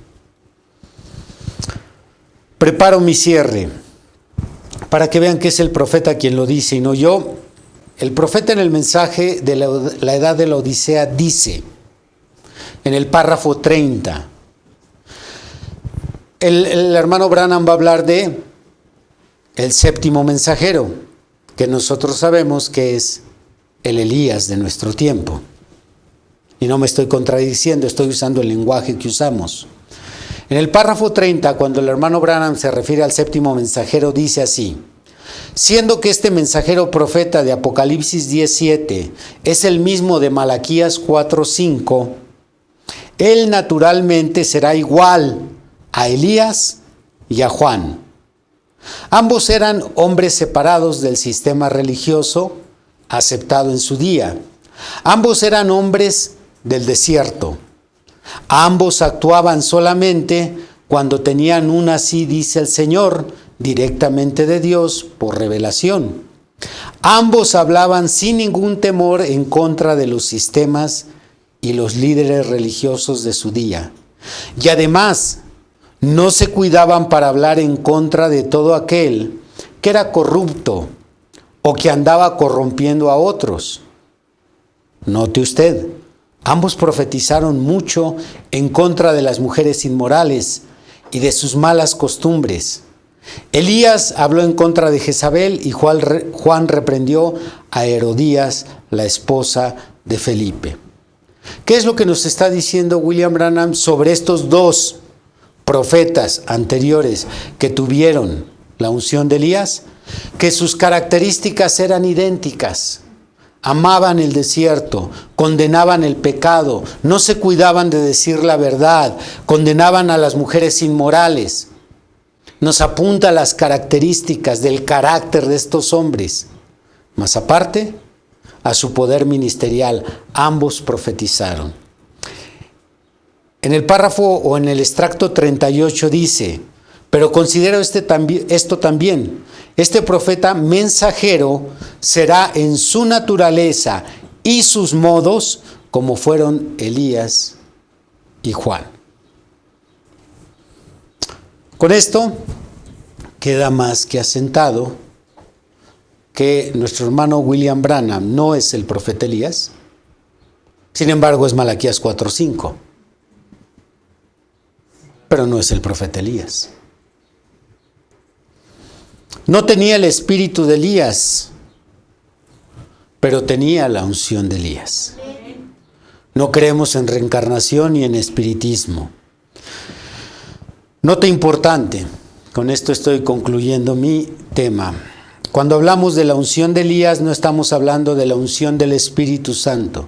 Preparo mi cierre para que vean que es el profeta quien lo dice y no yo. El profeta en el mensaje de la edad de la Odisea dice, en el párrafo 30, el hermano Branham va a hablar de el séptimo mensajero, que nosotros sabemos que es el Elías de nuestro tiempo. Y no me estoy contradiciendo, estoy usando el lenguaje que usamos. En el párrafo 30, cuando el hermano Branham se refiere al séptimo mensajero, dice así: siendo que este mensajero profeta de Apocalipsis 10:7 es el mismo de Malaquías 4:5, él naturalmente será igual a Elías y a Juan. Ambos eran hombres separados del sistema religioso aceptado en su día. Ambos eran hombres del desierto. Ambos actuaban solamente cuando tenían un así dice el Señor, directamente de Dios por revelación. Ambos hablaban sin ningún temor en contra de los sistemas y los líderes religiosos de su día. Y además, no se cuidaban para hablar en contra de todo aquel que era corrupto o que andaba corrompiendo a otros. Note usted, ambos profetizaron mucho en contra de las mujeres inmorales y de sus malas costumbres. Elías habló en contra de Jezabel y Juan reprendió a Herodías, la esposa de Felipe. ¿Qué es lo que nos está diciendo William Branham sobre estos dos profetas anteriores que tuvieron la unción de Elías? que sus características eran idénticas. Amaban el desierto, condenaban el pecado, no se cuidaban de decir la verdad, condenaban a las mujeres inmorales. Nos apunta las características del carácter de estos hombres. Más aparte, a su poder ministerial, ambos profetizaron. En el párrafo o en el extracto 38 dice: pero considero esto también, este profeta mensajero será en su naturaleza y sus modos como fueron Elías y Juan. Con esto queda más que asentado que nuestro hermano William Branham no es el profeta Elías, sin embargo es Malaquías 4:5, pero no es el profeta Elías. No tenía el espíritu de Elías, pero tenía la unción de Elías. No creemos en reencarnación ni en espiritismo. Nota importante, con esto estoy concluyendo mi tema. Cuando hablamos de la unción de Elías, no estamos hablando de la unción del Espíritu Santo.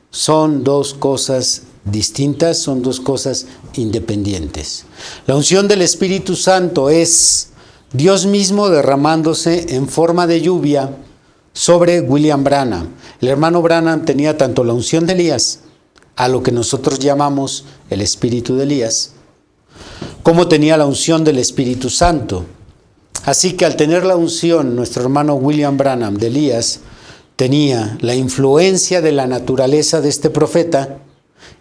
Son dos cosas distintas, son dos cosas independientes. La unción del Espíritu Santo es Dios mismo derramándose en forma de lluvia sobre William Branham. El hermano Branham tenía tanto la unción de Elías, a lo que nosotros llamamos el Espíritu de Elías, como tenía la unción del Espíritu Santo. Así que al tener la unción, nuestro hermano William Branham de Elías tenía la influencia de la naturaleza de este profeta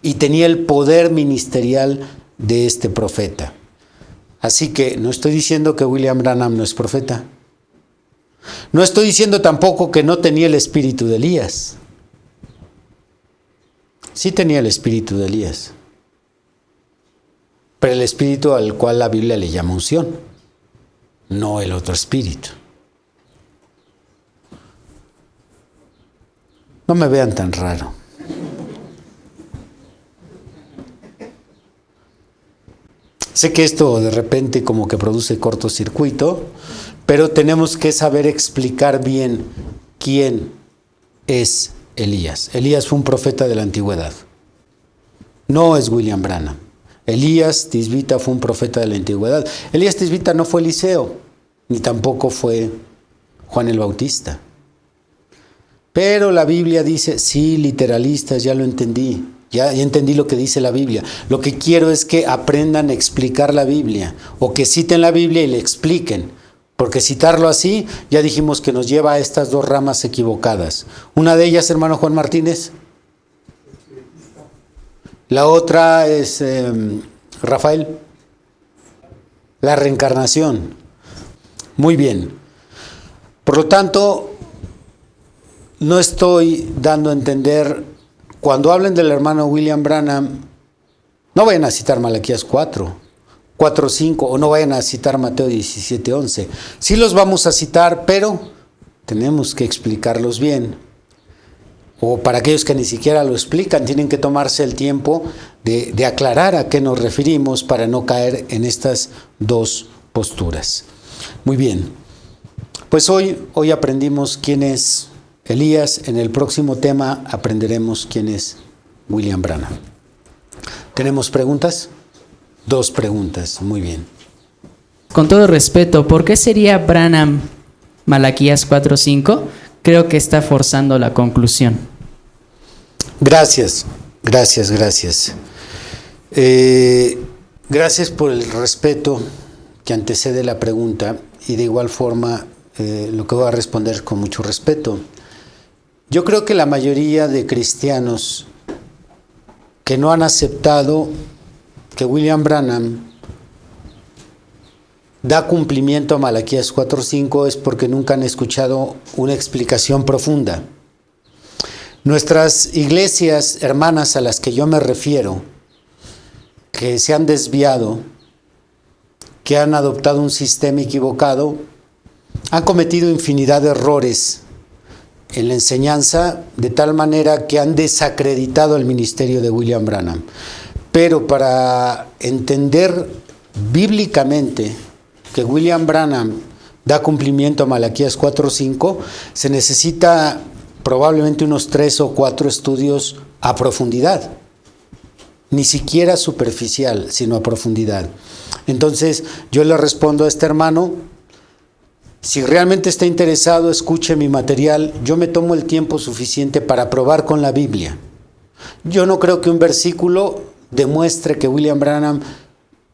y tenía el poder ministerial de este profeta. Así que no estoy diciendo que William Branham no es profeta. No estoy diciendo tampoco que no tenía el espíritu de Elías. Sí tenía el espíritu de Elías, pero el espíritu al cual la Biblia le llama unción, no el otro espíritu. No me vean tan raro. Sé que esto de repente como que produce cortocircuito, pero tenemos que saber explicar bien quién es Elías. Elías fue un profeta de la antigüedad. No es William Branham. Elías Tisbita fue un profeta de la antigüedad. Elías Tisbita no fue Eliseo, ni tampoco fue Juan el Bautista. Pero la Biblia dice, sí, literalistas, ya lo entendí. Ya entendí lo que dice la Biblia. Lo que quiero es que aprendan a explicar la Biblia, o que citen la Biblia y le expliquen. Porque citarlo así, ya dijimos que nos lleva a estas dos ramas equivocadas. Una de ellas, hermano Juan Martínez. La otra es, Rafael, la reencarnación. Muy bien. Por lo tanto, no estoy dando a entender. Cuando hablen del hermano William Branham, no vayan a citar Malaquías 4:5, o no vayan a citar Mateo 17:11. Sí los vamos a citar, pero tenemos que explicarlos bien. O para aquellos que ni siquiera lo explican, tienen que tomarse el tiempo de aclarar a qué nos referimos para no caer en estas dos posturas. Muy bien, pues hoy aprendimos quién es Elías. En el próximo tema aprenderemos quién es William Branham. ¿Tenemos preguntas? Dos preguntas, muy bien. Con todo respeto, ¿por qué sería Branham Malaquías 4:5? Creo que está forzando la conclusión. Gracias. Gracias por el respeto que antecede la pregunta, y de igual forma lo que voy a responder con mucho respeto. Yo creo que la mayoría de cristianos que no han aceptado que William Branham da cumplimiento a Malaquías 4:5 es porque nunca han escuchado una explicación profunda. Nuestras iglesias hermanas a las que yo me refiero, que se han desviado, que han adoptado un sistema equivocado, han cometido infinidad de errores en la enseñanza, de tal manera que han desacreditado el ministerio de William Branham. Pero para entender bíblicamente que William Branham da cumplimiento a Malaquías 4:5, se necesita probablemente unos 3 o 4 estudios a profundidad. Ni siquiera superficial, sino a profundidad. Entonces, yo le respondo a este hermano, si realmente está interesado, escuche mi material, yo me tomo el tiempo suficiente para probar con la Biblia. Yo no creo que un versículo demuestre que William Branham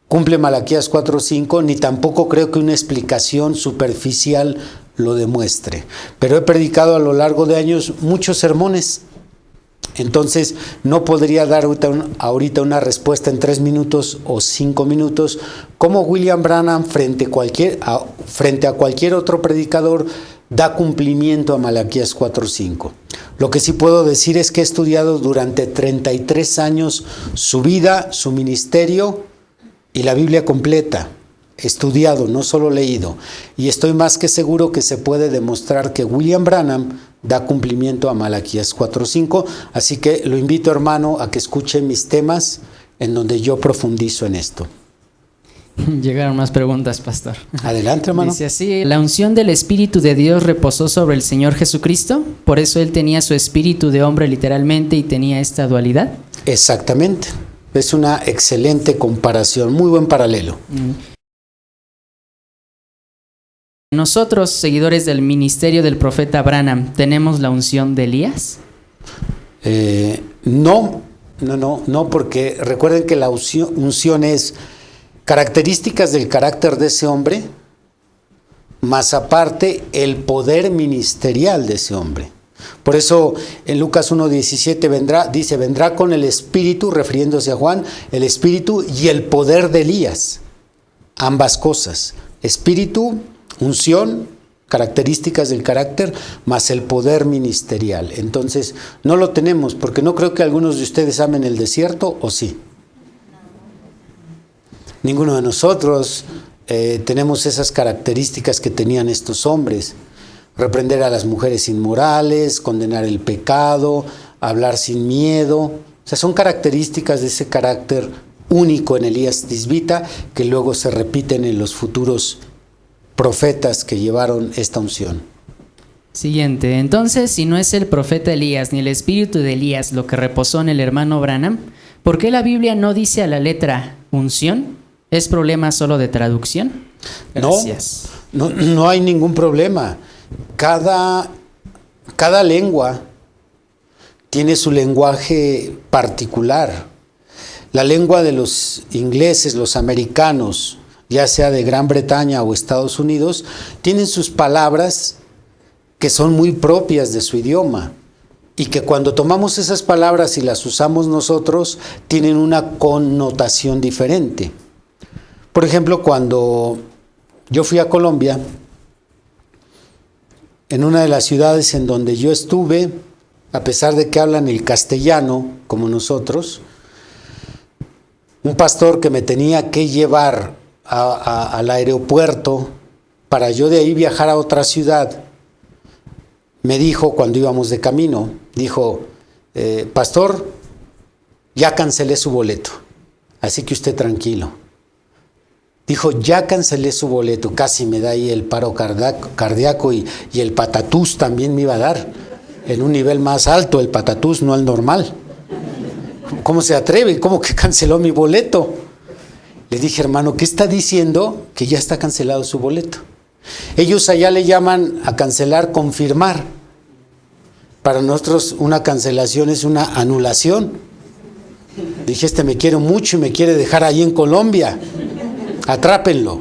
cumple Malaquías 4:5, ni tampoco creo que una explicación superficial lo demuestre. Pero he predicado a lo largo de años muchos sermones. Entonces, no podría dar ahorita una respuesta en 3 minutos o 5 minutos, como William Branham frente a cualquier otro predicador da cumplimiento a Malaquías 4:5. Lo que sí puedo decir es que he estudiado durante 33 años su vida, su ministerio y la Biblia completa. He estudiado, no solo leído, y estoy más que seguro que se puede demostrar que William Branham da cumplimiento a Malaquías 4:5, así que lo invito, hermano, a que escuche mis temas en donde yo profundizo en esto. Llegaron más preguntas, pastor. Adelante, hermano. Dice así: la unción del Espíritu de Dios reposó sobre el Señor Jesucristo, por eso Él tenía su espíritu de hombre literalmente y tenía esta dualidad. Exactamente, es una excelente comparación, muy buen paralelo. Nosotros, seguidores del ministerio del profeta Branham, ¿tenemos la unción de Elías? No, porque recuerden que la unción es características del carácter de ese hombre, más aparte el poder ministerial de ese hombre. Por eso en Lucas 1:17 vendrá con el espíritu, refiriéndose a Juan, el espíritu y el poder de Elías. Ambas cosas, espíritu, unción, características del carácter, más el poder ministerial. Entonces, no lo tenemos, porque no creo que algunos de ustedes amen el desierto, ¿o sí? Ninguno de nosotros tenemos esas características que tenían estos hombres. Reprender a las mujeres inmorales, condenar el pecado, hablar sin miedo. O sea, son características de ese carácter único en Elías Tisbita que luego se repiten en los futuros profetas que llevaron esta unción. Siguiente. Entonces, si no es el profeta Elías ni el espíritu de Elías lo que reposó en el hermano Branham, ¿por qué la Biblia no dice a la letra unción? ¿Es problema solo de traducción? Gracias. No hay ningún problema. Cada lengua tiene su lenguaje particular. La lengua de los ingleses, los americanos, ya sea de Gran Bretaña o Estados Unidos, tienen sus palabras que son muy propias de su idioma y que cuando tomamos esas palabras y las usamos nosotros, tienen una connotación diferente. Por ejemplo, cuando yo fui a Colombia, en una de las ciudades en donde yo estuve, a pesar de que hablan el castellano como nosotros, un pastor que me tenía que llevar al aeropuerto para yo de ahí viajar a otra ciudad, me dijo cuando íbamos de camino, dijo, pastor, ya cancelé su boleto, así que usted tranquilo. Dijo, ya cancelé su boleto, casi me da ahí el paro cardíaco y el patatús también me iba a dar, en un nivel más alto el patatús, no el normal. ¿Cómo se atreve? ¿Cómo que canceló mi boleto? Le dije, hermano, ¿qué está diciendo? Que ya está cancelado su boleto. Ellos allá le llaman a cancelar, confirmar. Para nosotros una cancelación es una anulación. Dije, este me quiere mucho y me quiere dejar ahí en Colombia. Atrápenlo.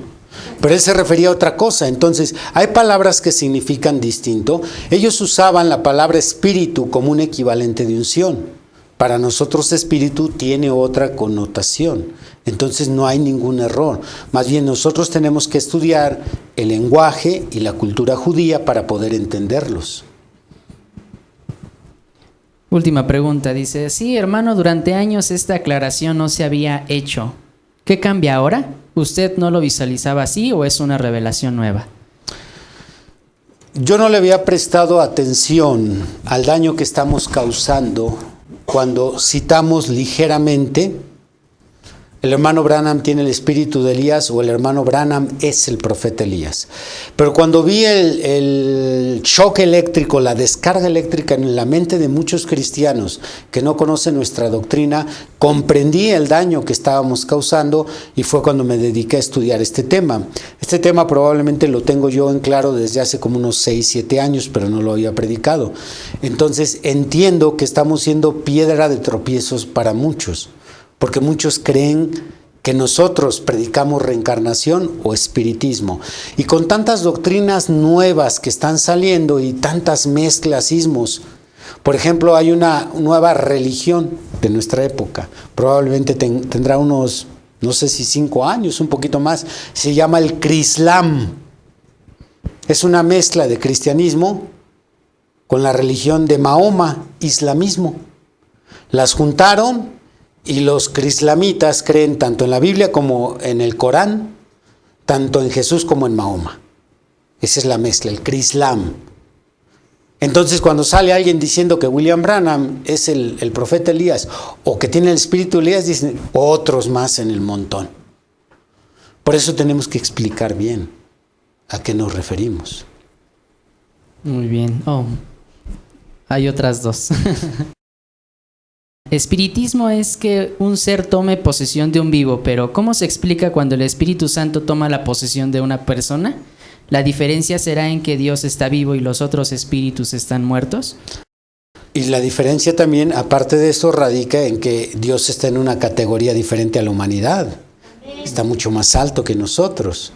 Pero él se refería a otra cosa. Entonces, hay palabras que significan distinto. Ellos usaban la palabra espíritu como un equivalente de unción. Para nosotros espíritu tiene otra connotación. Entonces no hay ningún error. Más bien nosotros tenemos que estudiar el lenguaje y la cultura judía para poder entenderlos. Última pregunta. Dice, sí, hermano, durante años esta aclaración no se había hecho. ¿Qué cambia ahora? ¿Usted no lo visualizaba así o es una revelación nueva? Yo no le había prestado atención al daño que estamos causando cuando citamos ligeramente El hermano Branham tiene el espíritu de Elías o el hermano Branham es el profeta Elías. Pero cuando vi el choque eléctrico, la descarga eléctrica en la mente de muchos cristianos que no conocen nuestra doctrina, comprendí el daño que estábamos causando y fue cuando me dediqué a estudiar este tema. Este tema probablemente lo tengo yo en claro desde hace como unos 6, 7 años, pero no lo había predicado. Entonces entiendo que estamos siendo piedra de tropiezos para muchos. Porque muchos creen que nosotros predicamos reencarnación o espiritismo. Y con tantas doctrinas nuevas que están saliendo y tantas mezclas, ismos. Por ejemplo, hay una nueva religión de nuestra época. Probablemente tendrá unos, no sé si 5 años, un poquito más. Se llama el Crislam. Es una mezcla de cristianismo con la religión de Mahoma, islamismo. Las juntaron. Y los crislamitas creen tanto en la Biblia como en el Corán, tanto en Jesús como en Mahoma. Esa es la mezcla, el crislam. Entonces, cuando sale alguien diciendo que William Branham es el profeta Elías o que tiene el espíritu de Elías, dicen otros más en el montón. Por eso tenemos que explicar bien a qué nos referimos. Muy bien. Hay otras dos. Espiritismo es que un ser tome posesión de un vivo, pero ¿cómo se explica cuando el Espíritu Santo toma la posesión de una persona? ¿La diferencia será en que Dios está vivo y los otros espíritus están muertos? Y la diferencia también, aparte de eso, radica en que Dios está en una categoría diferente a la humanidad. Está mucho más alto que nosotros.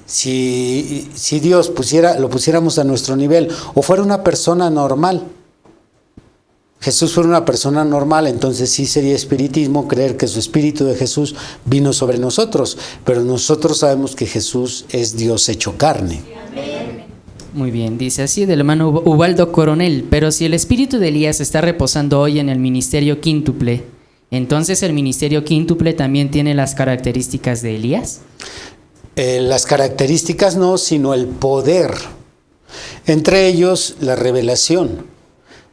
Si Dios lo pusiéramos a nuestro nivel o fuera una persona normal, Jesús fuera una persona normal, entonces sí sería espiritismo creer que su espíritu de Jesús vino sobre nosotros, pero nosotros sabemos que Jesús es Dios hecho carne. Muy bien, dice así del hermano Ubaldo Coronel, pero si el espíritu de Elías está reposando hoy en el ministerio quíntuple, ¿entonces el ministerio quíntuple también tiene las características de Elías? Las características no, sino el poder. Entre ellos, la revelación.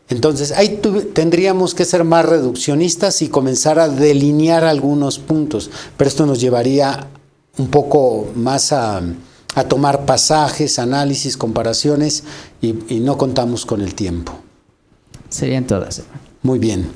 Entonces, ahí tendríamos que ser más reduccionistas y comenzar a delinear algunos puntos, pero esto nos llevaría un poco más a tomar pasajes, análisis, comparaciones y no contamos con el tiempo. Serían todas, hermano. Muy bien.